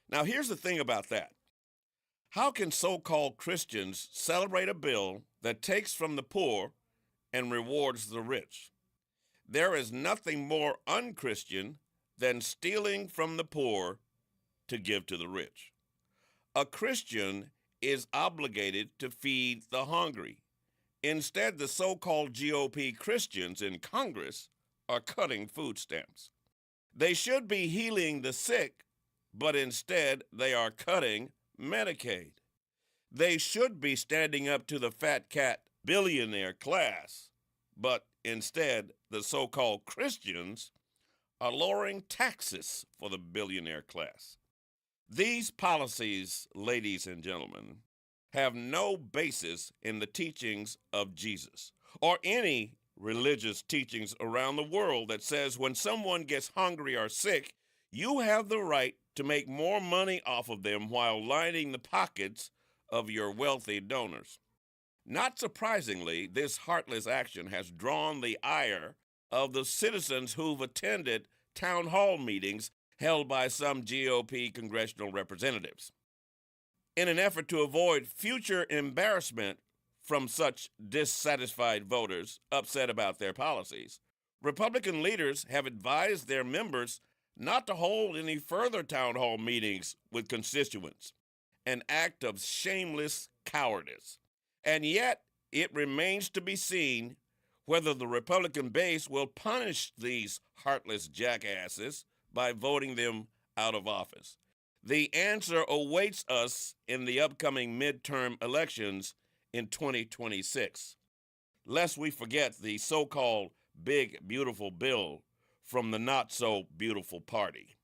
S12: Now, here's the thing about that. How can so-called Christians celebrate a bill that takes from the poor and rewards the rich? There is nothing more unchristian than stealing from the poor to give to the rich. A Christian is obligated to feed the hungry. Instead, the so-called GOP Christians in Congress are cutting food stamps. They should be healing the sick, but instead they are cutting Medicaid. They should be standing up to the fat cat billionaire class, but instead the so-called Christians are lowering taxes for the billionaire class. These policies, ladies and gentlemen, have no basis in the teachings of Jesus or any religious teachings around the world that says when someone gets hungry or sick, you have the right to make more money off of them while lining the pockets of your wealthy donors. Not surprisingly, this heartless action has drawn the ire of the citizens who've attended town hall meetings held by some GOP congressional representatives. In an effort to avoid future embarrassment from such dissatisfied voters upset about their policies, Republican leaders have advised their members not to hold any further town hall meetings with constituents, an act of shameless cowardice. And yet, it remains to be seen whether the Republican base will punish these heartless jackasses by voting them out of office. The answer awaits us in the upcoming midterm elections in 2026. Lest we forget the so-called big, beautiful bill from the not-so-beautiful party.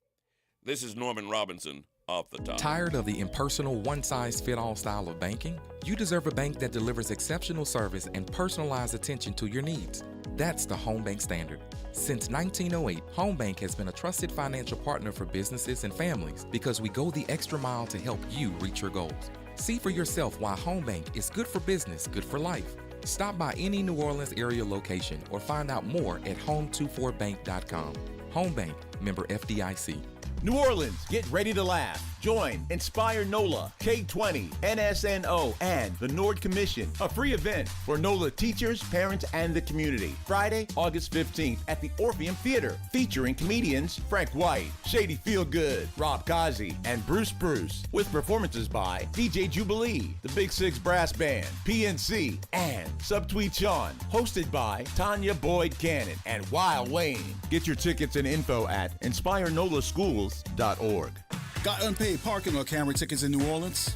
S12: This is Norman Robinson off the top.
S10: Tired of the impersonal, one-size-fit-all style of banking? You deserve a bank that delivers exceptional service and personalized attention to your needs. That's the Home Bank Standard. Since 1908, Home Bank has been a trusted financial partner for businesses and families because we go the extra mile to help you reach your goals. See for yourself why Home Bank is good for business, good for life. Stop by any New Orleans area location or find out more at home24bank.com. Home Bank, member FDIC.
S2: New Orleans, get ready to laugh. Join Inspire NOLA, K20, NSNO, and the Nord Commission, a free event for NOLA teachers, parents, and the community. Friday, August 15th at the Orpheum Theater, featuring comedians Frank White, Shady Feelgood, Rob Kazi, and Bruce, with performances by DJ Jubilee, the Big Six Brass Band, PNC, and Subtweet Sean, hosted by Tanya Boyd Cannon and Wild Wayne. Get your tickets and info at inspirenola.schools.org.
S20: Got unpaid parking or camera tickets in New Orleans?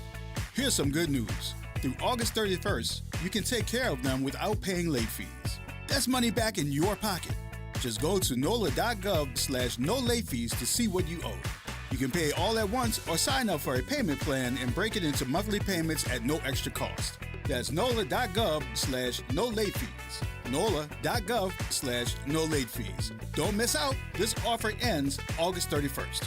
S20: Here's some good news. Through August 31st, you can take care of them without paying late fees. That's money back in your pocket. Just go to NOLA.gov/no late fees to see what you owe. You can pay all at once or sign up for a payment plan and break it into monthly payments at no extra cost. That's NOLA.gov/no late fees. NOLA.gov/no late fees. Don't miss out. This offer ends August 31st.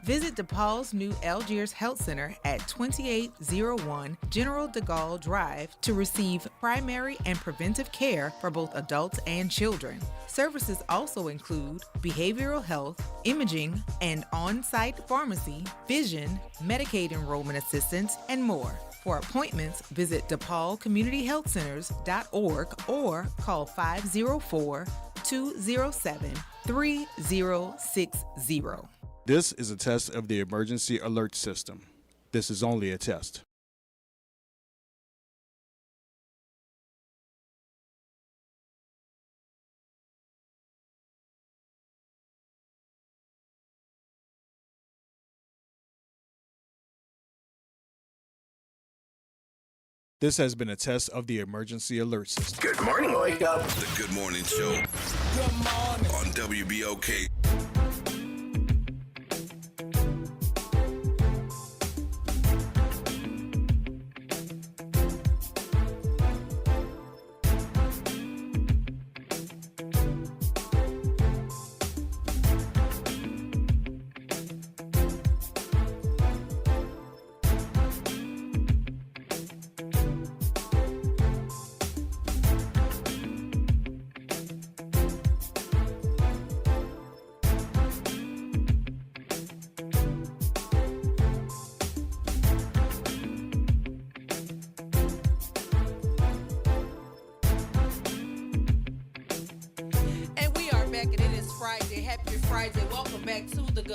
S21: Visit DePaul's new Algiers Health Center at 2801 General de Gaulle Drive to receive primary and preventive care for both adults and children. Services also include behavioral health, imaging, and on-site pharmacy, vision, Medicaid enrollment assistance, and more. For appointments, visit DePaulCommunityHealthCenters.org or call 504-207-3060.
S13: This is a test of the emergency alert system. This is only a test. This has been a test of the emergency alert system.
S3: Good morning, wake up. The Good Morning Show. Good morning. On WBOK.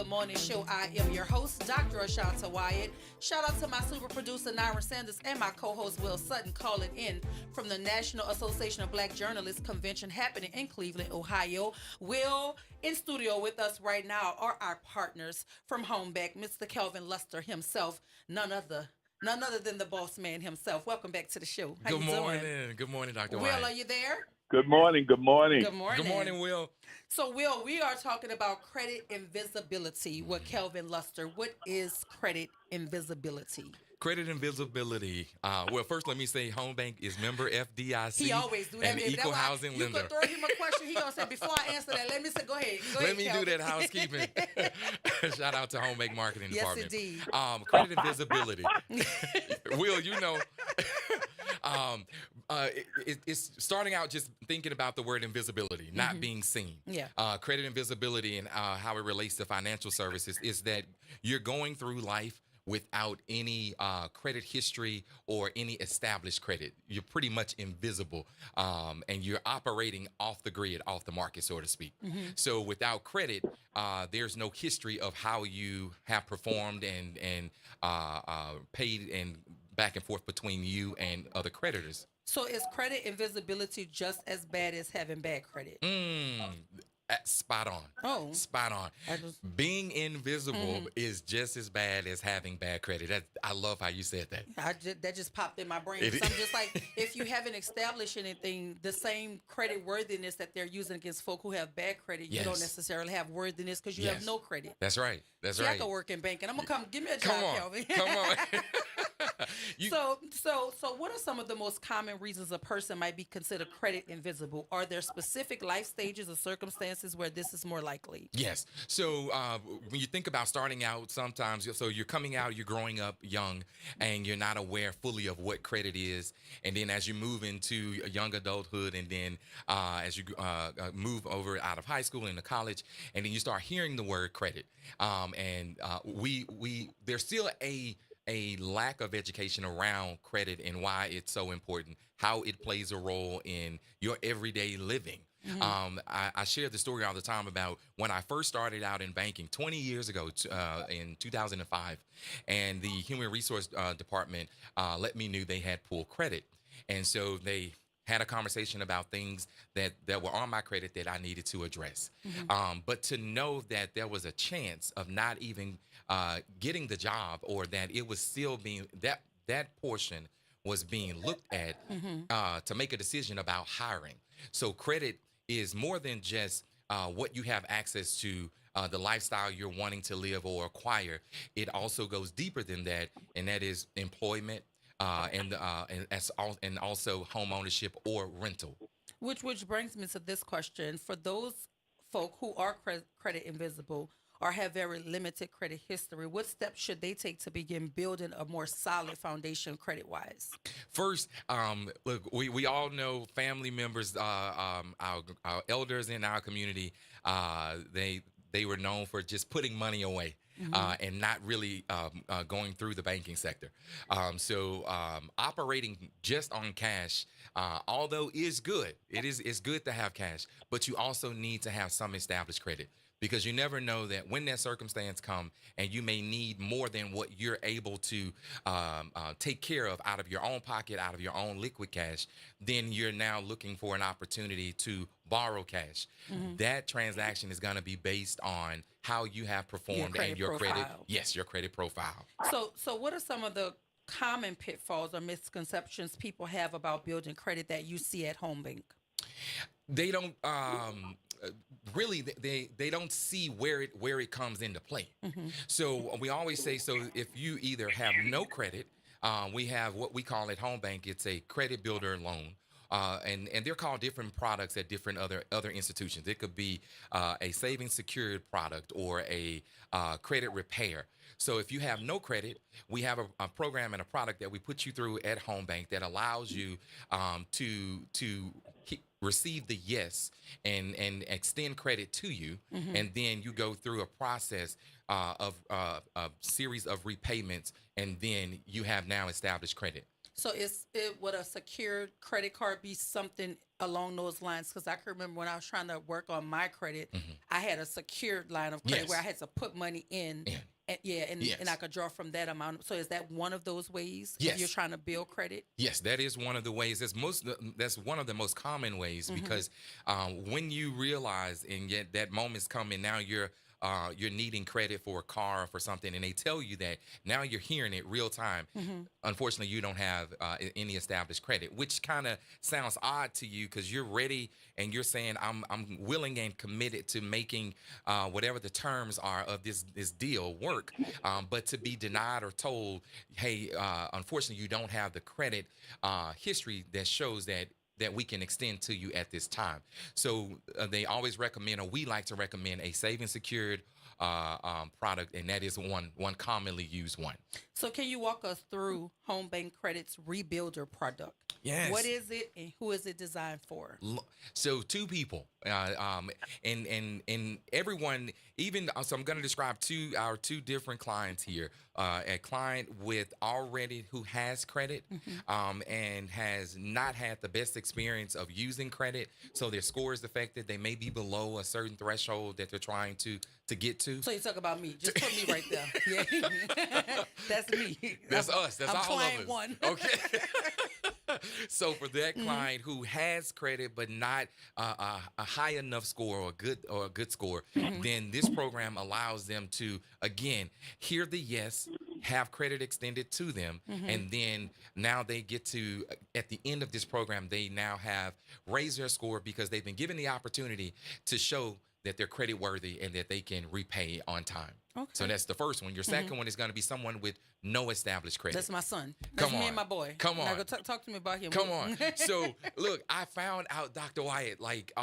S4: Morning show. I am your host, Dr. Ashanta Wyatt. Shout out to my super producer, Nyra Sanders, and my co-host, Will Sutton, calling in from the National Association of Black Journalists Convention happening in Cleveland, Ohio. Will, in studio with us right now are our partners from Home Bank, Mr. Kelvin Luster himself, none other than the boss man himself. Welcome back to the show. How
S15: Good
S4: you
S15: morning.
S4: doing?
S15: Good morning, Dr.
S4: Will,
S15: Wyatt.
S4: are you there?
S5: Good morning. Good morning.
S4: Good morning.
S15: Good morning, Will.
S4: So, Will, we are talking about credit invisibility with Kelvin Luster. What is credit invisibility?
S15: Credit invisibility. Well, first, let me say Home Bank is member FDIC.
S4: He always do that.
S15: And equal housing
S4: you
S15: lender.
S4: You could throw him a question. He gonna say, before I answer that, let me say, go ahead.
S15: Let me do that housekeeping. Shout out to Home Bank Marketing Department.
S4: Yes, indeed.
S15: Credit invisibility. Will, you know, it's starting out just thinking about the word invisibility, not being seen.
S4: Yeah.
S15: Credit invisibility and how it relates to financial services is that you're going through life without any credit history or any established credit. You're pretty much invisible, and you're operating off the grid, off the market, so to speak. So without credit, there's no history of how you have performed and paid and back and forth between you and other creditors.
S4: So is credit invisibility just as bad as having bad credit?
S15: Spot on.
S4: Oh.
S15: Spot on. Being invisible is just as bad as having bad credit. I love how you said that.
S4: That just popped in my brain.
S15: It-
S4: So I'm just like, if you haven't established anything, the same credit worthiness that they're using against folk who have bad credit, you don't
S15: Yes.
S4: necessarily have worthiness because you
S15: Yes.
S4: have no credit.
S15: That's right. That's
S4: See,
S15: right.
S4: I can work in banking. I'm gonna come. Give me a job,
S15: Come on.
S4: Kelvin.
S15: Come on.
S4: So what are some of the most common reasons a person might be considered credit invisible? Are there specific life stages or circumstances where this is more likely?
S15: Yes. So when you think about starting out, sometimes, so you're coming out, you're growing up young, and you're not aware fully of what credit is. And then as you move into young adulthood, and then as you move over out of high school into college, and then you start hearing the word credit. There's still a lack of education around credit and why it's so important, how it plays a role in your everyday living. I share the story all the time about when I first started out in banking 20 years ago in 2005, and the human resource department let me know they had poor credit. And so they had a conversation about things that were on my credit that I needed to address. But to know that there was a chance of not even getting the job, or that it was still being, that portion was being looked at to make a decision about hiring. So credit is more than just what you have access to, the lifestyle you're wanting to live or acquire. It also goes deeper than that, and that is employment, and also home ownership or rental.
S4: Which brings me to this question: for those folk who are credit invisible or have very limited credit history, what steps should they take to begin building a more solid foundation credit-wise?
S15: First, look, we all know family members, our elders in our community, they were known for just putting money away. And not really going through the banking sector. So operating just on cash, although is good, it's good to have cash, but you also need to have some established credit. Because you never know that when that circumstance comes and you may need more than what you're able to take care of out of your own pocket, out of your own liquid cash, then you're now looking for an opportunity to borrow cash. That transaction is going to be based on how you have performed and your credit. Yes, your credit profile.
S4: So what are some of the common pitfalls or misconceptions people have about building credit that you see at Home Bank?
S15: They don't really they don't see where it comes into play. So we always say, so if you either have no credit, we have what we call at Home Bank, it's a credit builder loan. And they're called different products at different other institutions. It could be a savings secured product or a credit repair. So if you have no credit, we have a program and a product that we put you through at Home Bank that allows you to receive the yes and extend credit to you, and then you go through a process of a series of repayments, and then you have now established credit.
S4: So would a secured credit card be something along those lines? Because I can remember when I was trying to work on my credit, I had a secured line of credit where I had to put money in. And I could draw from that amount. So is that one of those ways if you're trying to build credit?
S15: Yes, that is one of the ways. That's one of the most common ways, because when you realize and yet that moment's coming, now you're needing credit for a car or for something, and they tell you that, now you're hearing it real time. Unfortunately, you don't have any established credit, which kind of sounds odd to you because you're ready and you're saying, I'm willing and committed to making whatever the terms are of this deal work. But to be denied or told, hey, unfortunately, you don't have the credit history that shows that we can extend to you at this time. So they always recommend, or we like to recommend, a savings secured product, and that is one commonly used one.
S4: So can you walk us through Home Bank Credit's Rebuilder product?
S15: Yes.
S4: What is it and who is it designed for?
S15: So two people, and everyone, even, so I'm going to describe our two different clients here. A client who has credit, and has not had the best experience of using credit. So their score is affected. They may be below a certain threshold that they're trying to get to.
S4: So you talk about me. Just put me right there. Yeah. That's me.
S15: That's us. That's
S4: I'm
S15: all
S4: client
S15: of us.
S4: one.
S15: Okay. So for that client who has credit but not a high enough score or a good score, then this program allows them to again hear the yes, have credit extended to them, and then now they get to at the end of this program they now have raised their score because they've been given the opportunity to show that they're credit worthy and that they can repay on time. Okay. So that's the first one. Your second one is going to be someone with no established credit.
S4: That's my son. That's me and my boy.
S15: Come on.
S4: Now go talk to me about him.
S15: Come on. So look, I found out, Dr. Wyatt, like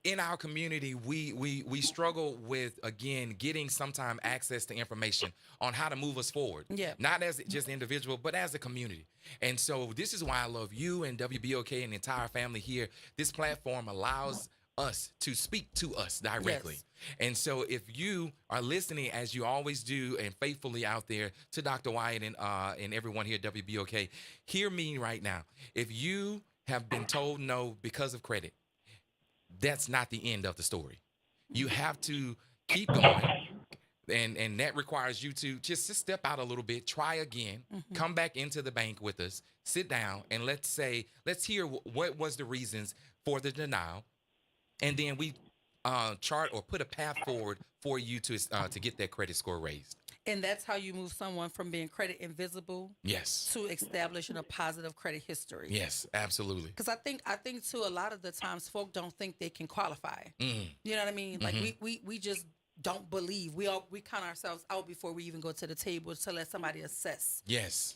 S15: in our community, we struggle with, again, getting sometime access to information on how to move us forward.
S4: Yeah.
S15: Not as just individual, but as a community. And so this is why I love you and WBOK and the entire family here. This platform allows us to speak to us directly. Yes. And so if you are listening, as you always do and faithfully out there, to Dr. Wyatt and everyone here at WBOK, hear me right now. If you have been told no because of credit, that's not the end of the story. You have to keep going. And that requires you to just step out a little bit, try again, come back into the bank with us, sit down, and let's hear what was the reasons for the denial. And then we chart or put a path forward for you to get that credit score raised.
S4: And that's how you move someone from being credit invisible,
S15: yes,
S4: to establishing a positive credit history.
S15: Yes, absolutely.
S4: Because I think too, a lot of the times folk don't think they can qualify. You know what I mean? Like we just don't believe. We count ourselves out before we even go to the table to let somebody assess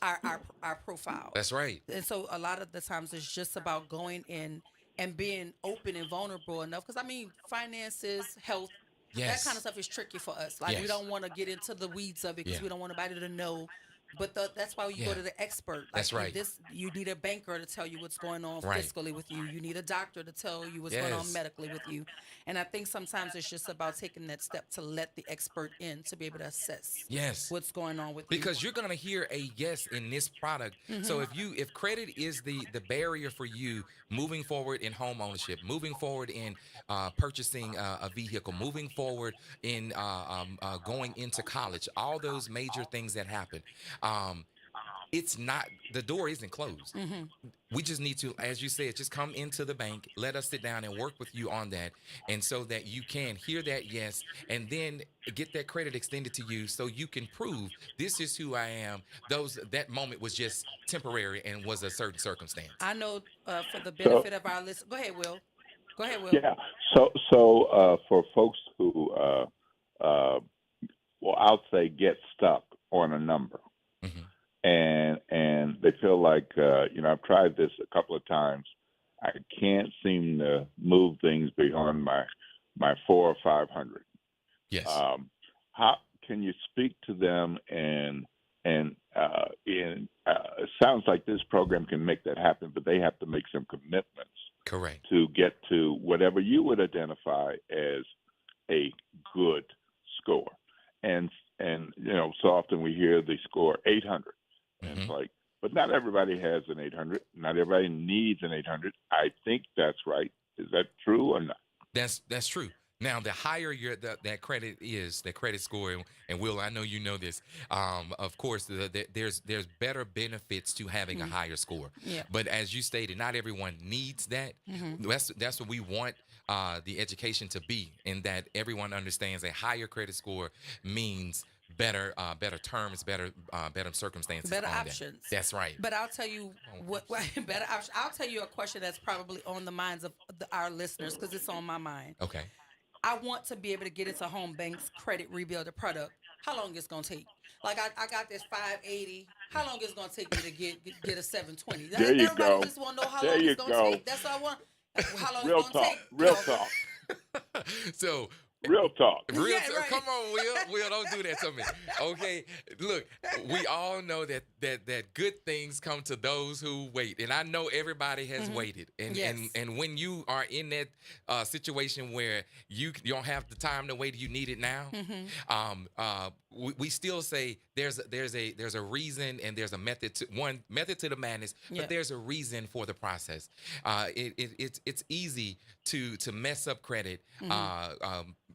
S4: our profile.
S15: That's right.
S4: And so a lot of the times it's just about going in and being open and vulnerable enough. Because, I mean, finances, health, that kind of stuff is tricky for us. Like, we don't want to get into the weeds of it because we don't want nobody to know. But that's why you go to the expert. Like,
S15: that's right.
S4: You need a banker to tell you what's going on fiscally with you. You need a doctor to tell you what's going on medically with you. And I think sometimes it's just about taking that step to let the expert in to be able to assess what's going on with you.
S15: Because you're going to hear a yes in this product. So if credit is the barrier for you moving forward in home ownership, moving forward in purchasing a vehicle, moving forward in going into college, all those major things that happen, it's not, the door isn't closed. We just need to, as you said, just come into the bank, let us sit down and work with you on that. And so that you can hear that yes, and then get that credit extended to you so you can prove this is who I am. That moment was just temporary and was a certain circumstance.
S4: I know for the benefit of our listeners. Go ahead, Will.
S5: Yeah. So for folks who, I'll say get stuck on a number. And they feel like, I've tried this a couple of times. I can't seem to move things beyond my 400 or 500.
S15: Yes.
S5: How can you speak to them? And it sounds like this program can make that happen, but they have to make some commitments.
S15: Correct.
S5: To get to whatever you would identify as a good score. And so often we hear the score 800. And it's like, but not everybody has an 800. Not everybody needs an 800. I think that's right. Is that true or not?
S15: That's true. Now, the higher that credit is, the credit score, and Will, I know you know this. Of course, there's better benefits to having a higher score.
S4: Yeah.
S15: But as you stated, not everyone needs that. That's what we want the education to be, in that everyone understands a higher credit score means better terms, better circumstances,
S4: better options.
S15: That's right.
S4: But I'll tell you what better options. I'll tell you a question that's probably on the minds of our listeners, because it's on my mind.
S15: Okay.
S4: I want to be able to get into Home Bank's credit rebuilder product. How long it's gonna take? Like I got this 580. How long it's gonna take me to get a 720?
S5: There you
S4: Everybody
S5: go.
S4: just want to know how long it's gonna take. That's what I want. How long
S5: Real
S4: it's gonna take?
S5: Real talk.
S15: So.
S5: Real talk.
S15: Right. Come on, Will, don't do that to me. Okay, look, we all know that good things come to those who wait, and I know everybody has waited. And when you are in that situation where you don't have the time to wait, you need it now. We still say there's a reason and there's a method to the madness, but there's a reason for the process. It's easy to mess up credit.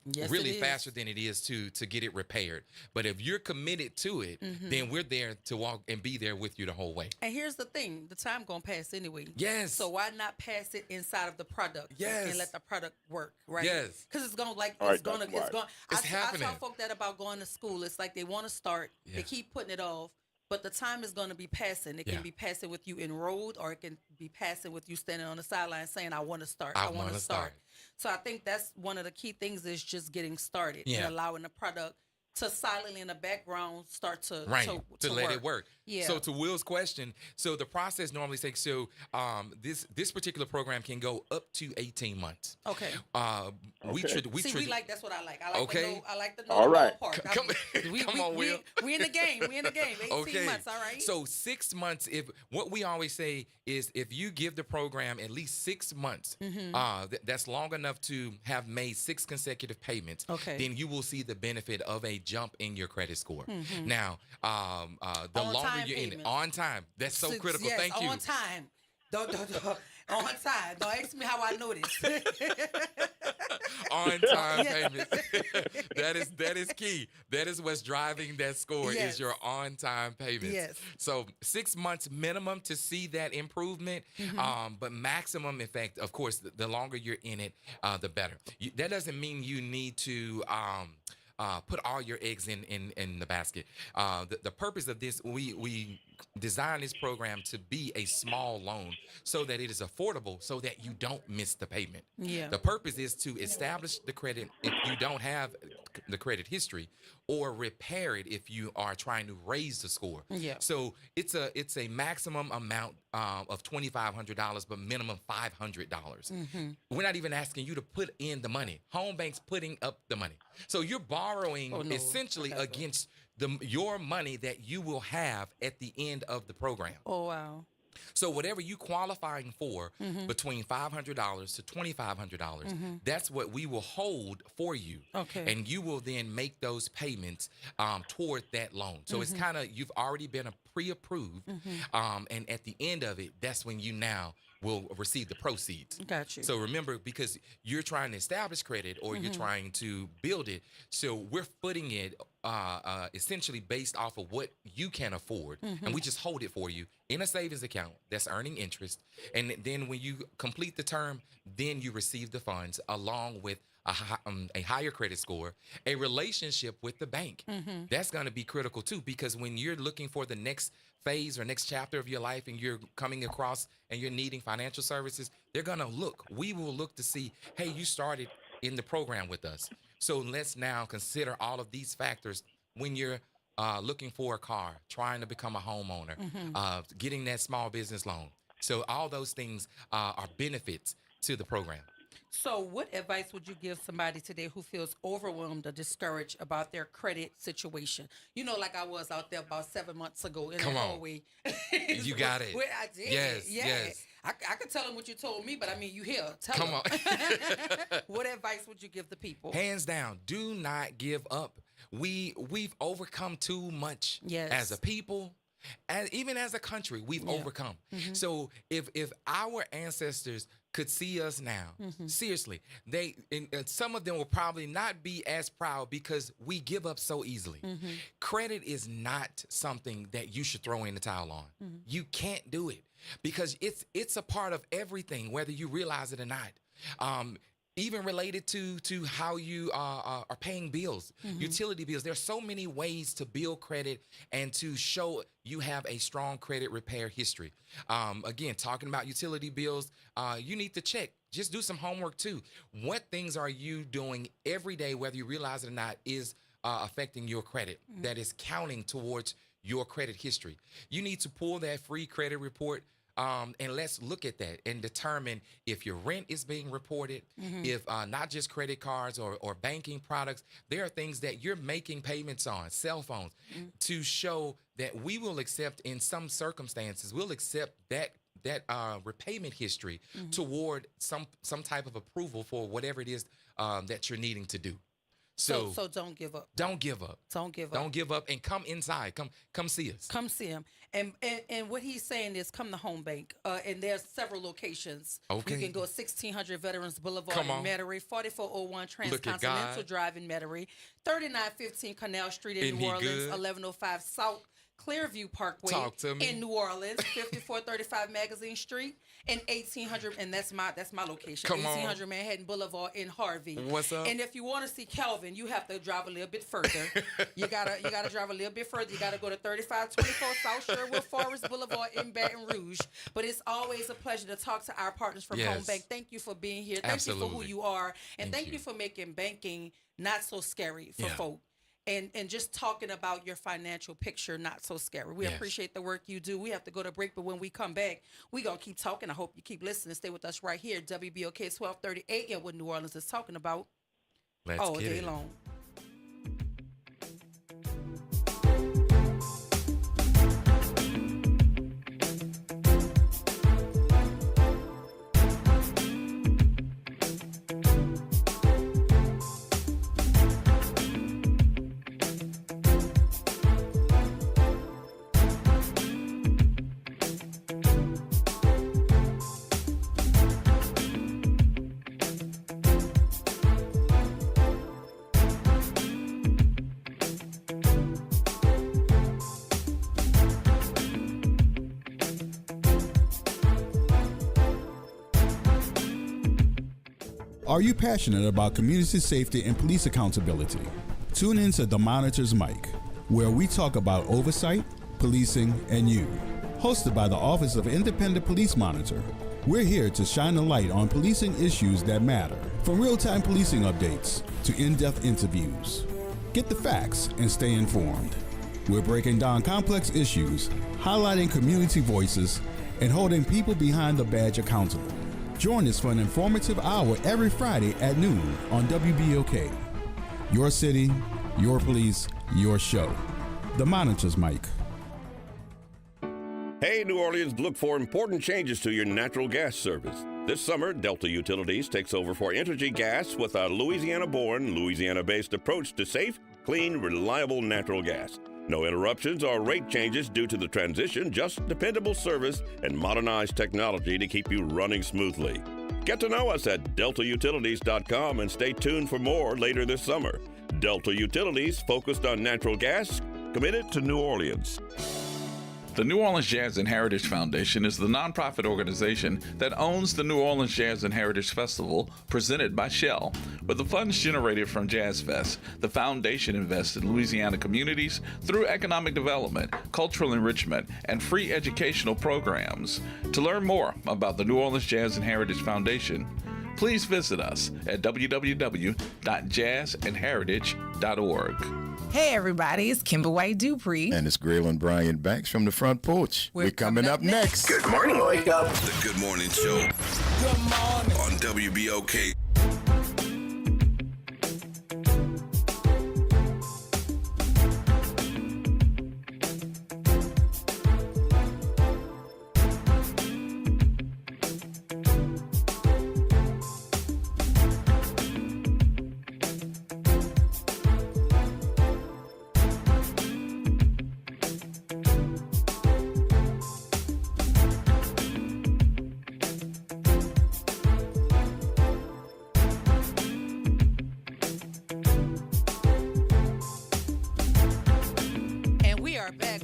S4: Yes,
S15: really
S4: it is.
S15: faster than it is to get it repaired. But if you're committed to it, then we're there to walk and be there with you the whole way.
S4: And here's the thing: the time gonna pass anyway.
S15: Yes.
S4: So why not pass it inside of the product?
S15: Yes.
S4: And let the product work, right?
S15: Yes.
S4: Because it's gonna like
S5: All right,
S4: it's gonna
S5: that's right.
S15: It's happening.
S4: I tell folk that about going to school. It's like they want to start,
S15: Yeah.
S4: they keep putting it off, but the time is gonna be passing. It
S15: Yeah.
S4: can be passing with you enrolled, or it can be passing with you standing on the sideline saying, "I want to start.
S15: I
S4: I want
S15: wanna
S4: to start."
S15: start.
S4: So I think that's one of the key things is just getting started
S15: Yeah.
S4: and allowing the product to silently in the background start to
S15: Right,
S4: to
S15: let it work.
S4: Yeah.
S15: So to Will's question, so the process normally takes, this particular program can go up to 18 months.
S4: Okay.
S15: We
S5: Okay.
S15: should,
S4: See, we like that's what I like. I like
S15: Okay.
S4: to know. I like to know
S5: All
S4: the
S5: right.
S4: ballpark.
S15: Come on, Will.
S4: We in the game. We in the game. 18
S15: Okay.
S4: months. All right.
S15: So 6 months. If what we always say is, if you give the program at least 6 months, that's long enough to have made 6 consecutive payments.
S4: Okay.
S15: Then you will see the benefit of a jump in your credit score.
S4: Mhm.
S15: Now, the
S4: On
S15: longer
S4: time
S15: you're in it,
S4: payments.
S15: on time. That's so
S4: Six-
S15: critical.
S4: yes,
S15: Thank you.
S4: On time. Don't on time. Don't ask me how I know this.
S15: On time
S4: Yeah.
S15: payments. that is key. That is what's driving that score
S4: Yes.
S15: is your on time payments.
S4: Yes.
S15: So 6 months minimum to see that improvement. But maximum effect, of course, the longer you're in it, the better. That doesn't mean you need to put all your eggs in the basket. The purpose of this, we designed this program to be a small loan so that it is affordable, so that you don't miss the payment.
S4: Yeah.
S15: The purpose is to establish the credit if you don't have the credit history, or repair it if you are trying to raise the score.
S4: Yeah.
S15: So it's a maximum amount of $2,500, but minimum $500. We're not even asking you to put in the money. Home Bank's putting up the money. So you're borrowing
S4: Oh, no.
S15: essentially
S4: Okay.
S15: against your money that you will have at the end of the program.
S4: Oh wow.
S15: So whatever you qualifying for,
S4: Mhm.
S15: between $500 to $2,500,
S4: Mhm.
S15: that's what we will hold for you.
S4: Okay.
S15: And you will then make those payments toward that loan. So it's
S4: Mhm.
S15: kind of, you've already been pre-approved.
S4: Mhm.
S15: And at the end of it, that's when you now will receive the proceeds.
S4: Got you.
S15: So remember, because you're trying to establish credit, or you're
S4: Mhm.
S15: trying to build it, so we're footing it essentially based off of what you can afford, and
S4: Mhm.
S15: we just hold it for you in a savings account that's earning interest. And then when you complete the term, then you receive the funds along with a higher credit score, a relationship with the bank.
S4: Mhm.
S15: That's going to be critical too, because when you're looking for the next phase or next chapter of your life, and you're coming across and you're needing financial services, they're going to look. We will look to see, hey, you started in the program with us. So let's now consider all of these factors when you're looking for a car, trying to become a homeowner,
S4: Mhm.
S15: getting that small business loan. So all those things are benefits to the program.
S4: So, what advice would you give somebody today who feels overwhelmed or discouraged about their credit situation? You know, like I was out there about 7 months ago in
S15: Come
S4: the
S15: on.
S4: hallway.
S15: You got it.
S4: Where I did.
S15: Yes,
S4: Yeah.
S15: yes.
S4: I could tell them what you told me, but I mean, you here. Tell
S15: Come
S4: them.
S15: on.
S4: What advice would you give the people?
S15: Hands down, do not give up. We've overcome too much
S4: Yes.
S15: as a people, and even as a country, we've
S4: Yeah.
S15: overcome.
S4: Mhm.
S15: So if our ancestors could see us now,
S4: Mhm.
S15: seriously, and some of them will probably not be as proud, because we give up so easily.
S4: Mhm.
S15: Credit is not something that you should throw in the towel on.
S4: Mhm.
S15: You can't do it, because it's a part of everything, whether you realize it or not. Even related to how you are paying bills,
S4: Mhm.
S15: utility bills. There's so many ways to build credit and to show you have a strong credit repair history. Again, talking about utility bills, you need to check. Just do some homework too. What things are you doing every day, whether you realize it or not, is affecting your credit, that is counting towards your credit history? You need to pull that free credit report. And let's look at that and determine if your rent is being reported,
S4: Mhm.
S15: if not just credit cards or banking products, there are things that you're making payments on, cell phones, to show that we will accept, in some circumstances, we'll accept that repayment history toward some type of approval for whatever it is that you're needing to do.
S4: So don't give up.
S15: Don't give up.
S4: Don't give up.
S15: Don't give up, and come inside. Come see us.
S4: Come see him. And what he's saying is come to Home Bank. And there's several locations.
S15: Okay.
S4: You can go 1600 Veterans Boulevard
S15: Come
S4: in
S15: on.
S4: Metairie, 4401
S15: Look at
S4: Transcontinental
S15: God.
S4: Drive in Metairie, 3915 Canal Street in
S15: Isn't
S4: New
S15: he
S4: Orleans,
S15: good?
S4: 1105 South Clearview Parkway
S15: Talk to me.
S4: in New Orleans, 5435 Magazine Street, and 1800, and that's my location.
S15: Come on.
S4: 1800 Manhattan Boulevard in Harvey.
S15: What's up?
S4: And if you want to see Calvin, you have to drive a little bit further. you gotta drive a little bit further. You gotta go to 3524 South Sherwood Forest Boulevard in Baton Rouge. But it's always a pleasure to talk to our partners from
S15: Yes.
S4: Home Bank. Thank you for being here. Thank you for who
S15: Absolutely.
S4: you are, and
S15: Thank
S4: thank
S15: you.
S4: you for making banking not so scary for
S15: Yeah.
S4: folk. And just talking about your financial picture, not so scary. We
S15: Yes.
S4: appreciate the work you do. We have to go to break, but when we come back, we're going to keep talking. I hope you keep listening. Stay with us right here. WBOK 1230 AM, what New Orleans is talking about
S15: Let's
S4: all
S15: get
S4: day
S15: it.
S4: long.
S20: Are you passionate about community safety and police accountability? Tune in to The Monitor's Mic, where we talk about oversight, policing, and you. Hosted by the Office of Independent Police Monitor, we're here to shine a light on policing issues that matter, from real-time policing updates to in-depth interviews. Get the facts and stay informed. We're breaking down complex issues, highlighting community voices, and holding people behind the badge accountable. Join us for an informative hour every Friday at noon on WBOK. Your city, your police, your show. The Monitor's Mic.
S12: Hey, New Orleans, look for important changes to your natural gas service. This summer, Delta Utilities takes over for Entergy Gas with a Louisiana-born, Louisiana-based approach to safe, clean, reliable natural gas. No interruptions or rate changes due to the transition, just dependable service and modernized technology to keep you running smoothly. Get to know us at deltautilities.com and stay tuned for more later this summer. Delta Utilities, focused on natural gas, committed to New Orleans.
S14: The New Orleans Jazz and Heritage Foundation is the nonprofit organization that owns the New Orleans Jazz and Heritage Festival, presented by Shell. With the funds generated from Jazz Fest, the foundation invests in Louisiana communities through economic development, cultural enrichment, and free educational programs. To learn more about the New Orleans Jazz and Heritage Foundation, please visit us at www.jazzandheritage.org.
S21: Hey everybody, it's Kimber White Dupree.
S16: And it's Graylin Bryant Banks from the front porch. We're coming up next.
S3: Good morning, wake up. The Good Morning Show. Good morning. On WBOK.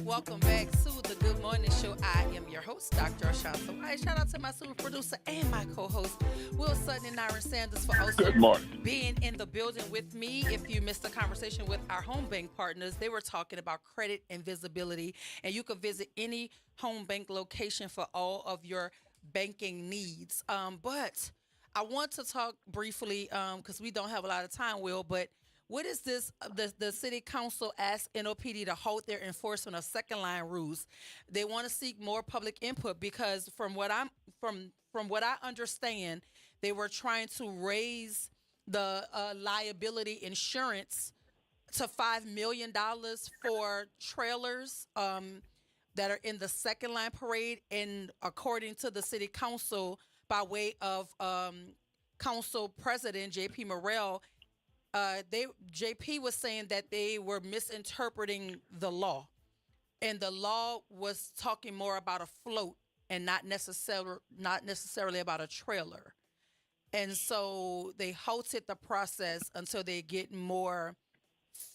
S4: Welcome back to the Good Morning Show. I am your host, Dr. Ashanta White. Shout out to my super producer and my co-host, Will Sutton and Nyron Sanders, for also being in the building with me. If you missed the conversation with our home bank partners, they were talking about credit and visibility, and you could visit any home bank location for all of your banking needs. But I want to talk briefly, because we don't have a lot of time, Will, but what is this? The city council asked NOPD to halt their enforcement of second line rules. They want to seek more public input because from what I understand, they were trying to raise the liability insurance to $5 million for trailers that are in the second line parade. And according to the city council, by way of council president JP Morrell, JP was saying that they were misinterpreting the law, and the law was talking more about a float and not necessarily about a trailer. And so they halted the process until they get more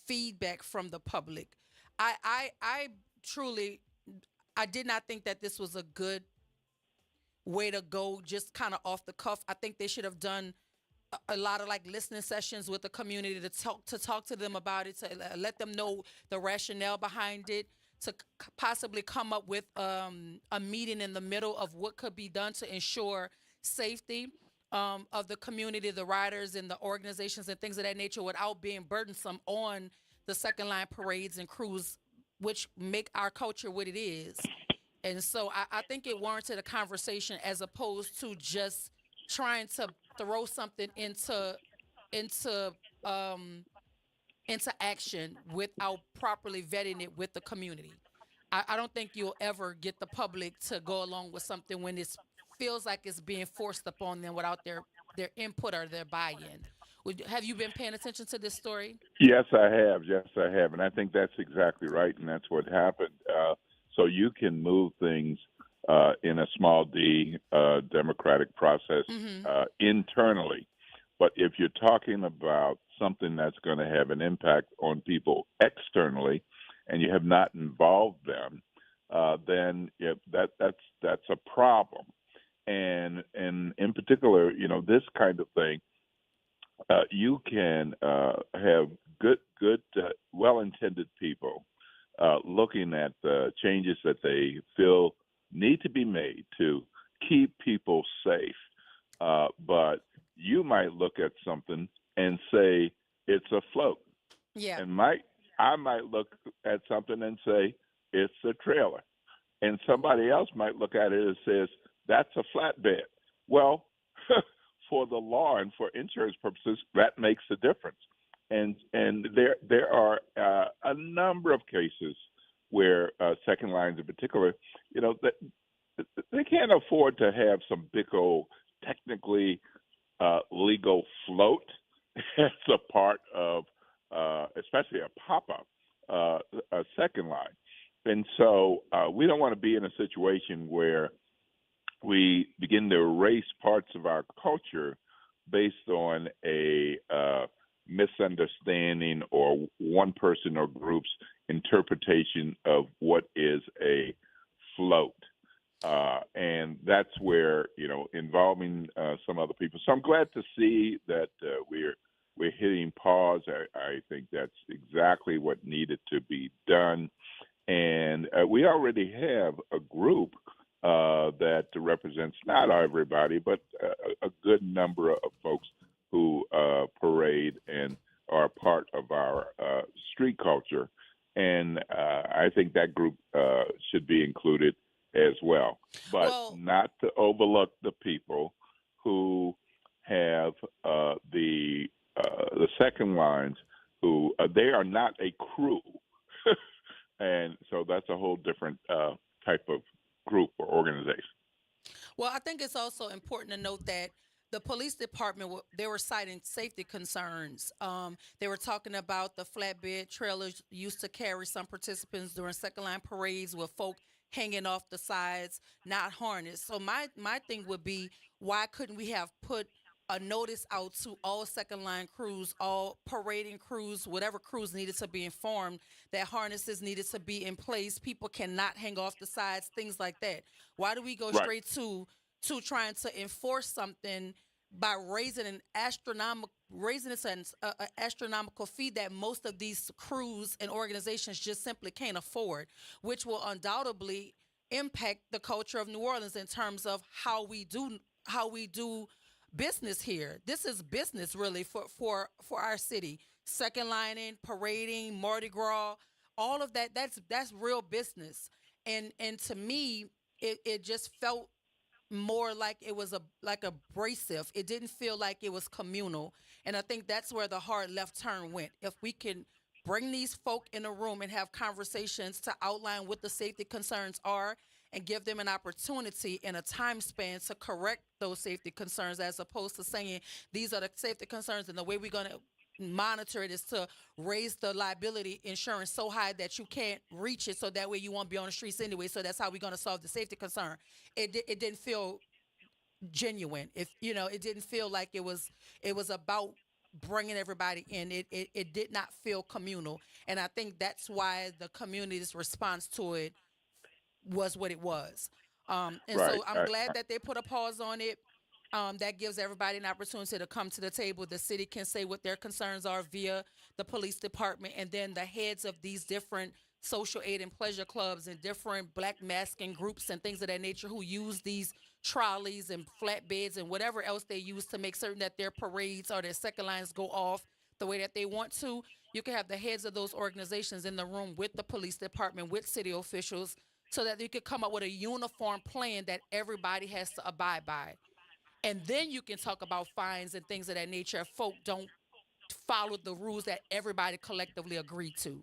S4: feedback from the public. I truly, I did not think that this was a good way to go, just kind of off the cuff. I think they should have done a lot of like listening sessions with the community to talk to them about it, to let them know the rationale behind it, to possibly come up with a meeting in the middle of what could be done to ensure safety of the community, the riders and the organizations and things of that nature, without being burdensome on the second line parades and crews, which make our culture what it is. And so I think it warranted a conversation as opposed to just trying to throw something into action without properly vetting it with the community. I don't think you'll ever get the public to go along with something when it feels like it's being forced upon them without their input or their buy-in. Have you been paying attention to this story?
S5: Yes, I have. Yes, I have. And I think that's exactly right. And that's what happened. So you can move things in a small d democratic process internally. But if you're talking about something that's going to have an impact on people externally and you have not involved them, then that's a problem. And in particular, this kind of thing, you can have good, well-intended people looking at the changes that they feel need to be made to keep people safe. But you might look at something and say it's a float.
S4: Yeah.
S5: And I might look at something and say it's a trailer. And somebody else might look at it and says that's a flatbed. Well, for the law and for insurance purposes, that makes a difference. And there are a number of cases where second lines in particular, they can't afford to have some big old technically legal float as a part of, especially a pop-up, a second line. And so we don't want to be in a situation where we begin to erase parts of our culture based on a misunderstanding or one person or group's interpretation of what is a float. And that's where, involving some other people. So I'm glad to see that we're hitting pause. I think that's exactly what needed to be done. And we already have a group that represents not everybody, but a good number of folks who parade and are part of our street culture. And I think that group should be included as well. But not to overlook the people who have the second lines who they are not a crew. And so that's a whole different type of group or organization.
S4: Well, I think it's also important to note that the police department, they were citing safety concerns. They were talking about the flatbed trailers used to carry some participants during second line parades with folk hanging off the sides, not harnessed. So my thing would be, why couldn't we have put a notice out to all second line crews, all parading crews, whatever crews needed to be informed that harnesses needed to be in place. People cannot hang off the sides, things like that. Why do we go straight to trying to enforce something by raising an astronomical fee that most of these crews and organizations just simply can't afford, which will undoubtedly impact the culture of New Orleans in terms of how we do business here. This is business really for our city. Second lining, parading, Mardi Gras, all of that, that's real business. And to me, it just felt more like it was like abrasive. It didn't feel like it was communal. And I think that's where the hard left turn went. If we can bring these folk in a room and have conversations to outline what the safety concerns are and give them an opportunity and a time span to correct those safety concerns, as opposed to saying these are the safety concerns and the way we're going to monitor it is to raise the liability insurance so high that you can't reach it, so that way you won't be on the streets anyway. So that's how we're going to solve the safety concern. It didn't feel genuine. If it didn't feel like it was about bringing everybody in. It did not feel communal, and I think that's why the community's response to it was what it was. So I'm glad that they put a pause on it. That gives everybody an opportunity to come to the table. The city can say what their concerns are via the police department, and then the heads of these different social aid and pleasure clubs and different black masking groups and things of that nature who use these trolleys and flatbeds and whatever else they use to make certain that their parades or their second lines go off the way that they want to. You can have the heads of those organizations in the room with the police department, with city officials, so that you could come up with a uniform plan that everybody has to abide by. And then you can talk about fines and things of that nature if folk don't follow the rules that everybody collectively agreed to.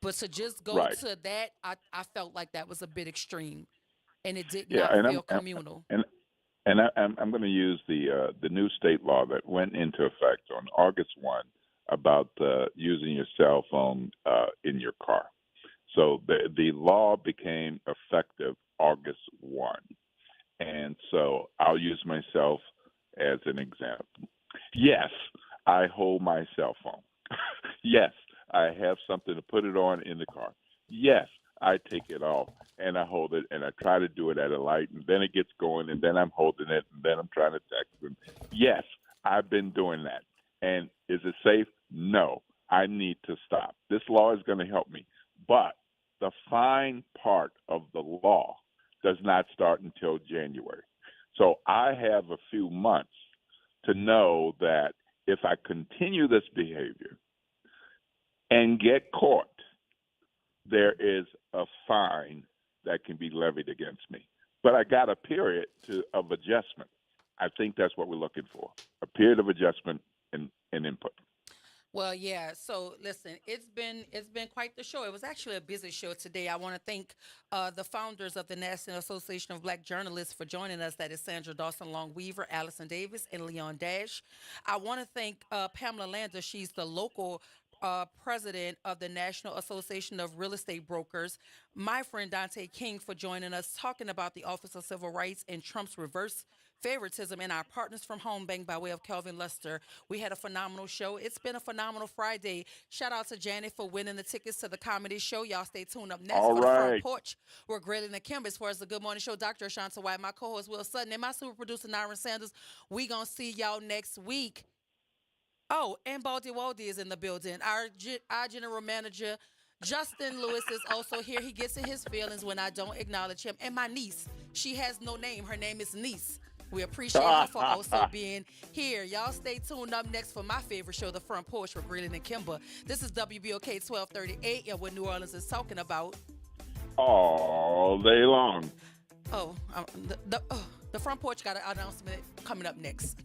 S4: But to just go to that, I felt like that was a bit extreme, and it did not feel communal.
S5: I'm going to use the new state law that went into effect on August 1 about using your cell phone in your car. So the law became effective August 1. And so I'll use myself as an example. Yes, I hold my cell phone. Yes, I have something to put it on in the car. Yes, I take it off and I hold it, and I try to do it at a light, and then it gets going, and then I'm holding it, and then I'm trying to text them. Yes, I've been doing that. And is it safe? No, I need to stop. This law is going to help me. But the fine part of the law does not start until January. So I have a few months to know that if I continue this behavior and get caught, there is a fine that can be levied against me. But I got a period of adjustment. I think that's what we're looking for, a period of adjustment and input.
S4: Well, yeah. So listen, it's been quite the show. It was actually a busy show today. I want to thank the founders of the National Association of Black Journalists for joining us. That is Sandra Dawson Long Weaver, Allison Davis, and Leon Dash. I want to thank Pamela Lander. She's the local president of the National Association of Real Estate Brokers. My friend Dante King for joining us, talking about the Office of Civil Rights and Trump's reverse favoritism, and our partners from Home Bank by way of Kelvin Luster. We had a phenomenal show. It's been a phenomenal Friday. Shout out to Janet for winning the tickets to the comedy show. Y'all stay tuned up next for the Front Porch. We're grilling the Kimber as far as the Good Morning Show. Dr. Ashanta White, my co-host Will Sutton, and my super producer Nyron Sanders. We gonna see y'all next week. Oh, and Baldy Waldy is in the building. Our general manager, Justin Lewis, is also here. He gets in his feelings when I don't acknowledge him. And my niece, she has no name. Her name is Niece. We appreciate her for also being here. Y'all stay tuned up next for my favorite show, The Front Porch with Greeley and Kimber. This is WBOK 1238 and what New Orleans is talking about
S5: all day long.
S4: Oh, the Front Porch got an announcement coming up next.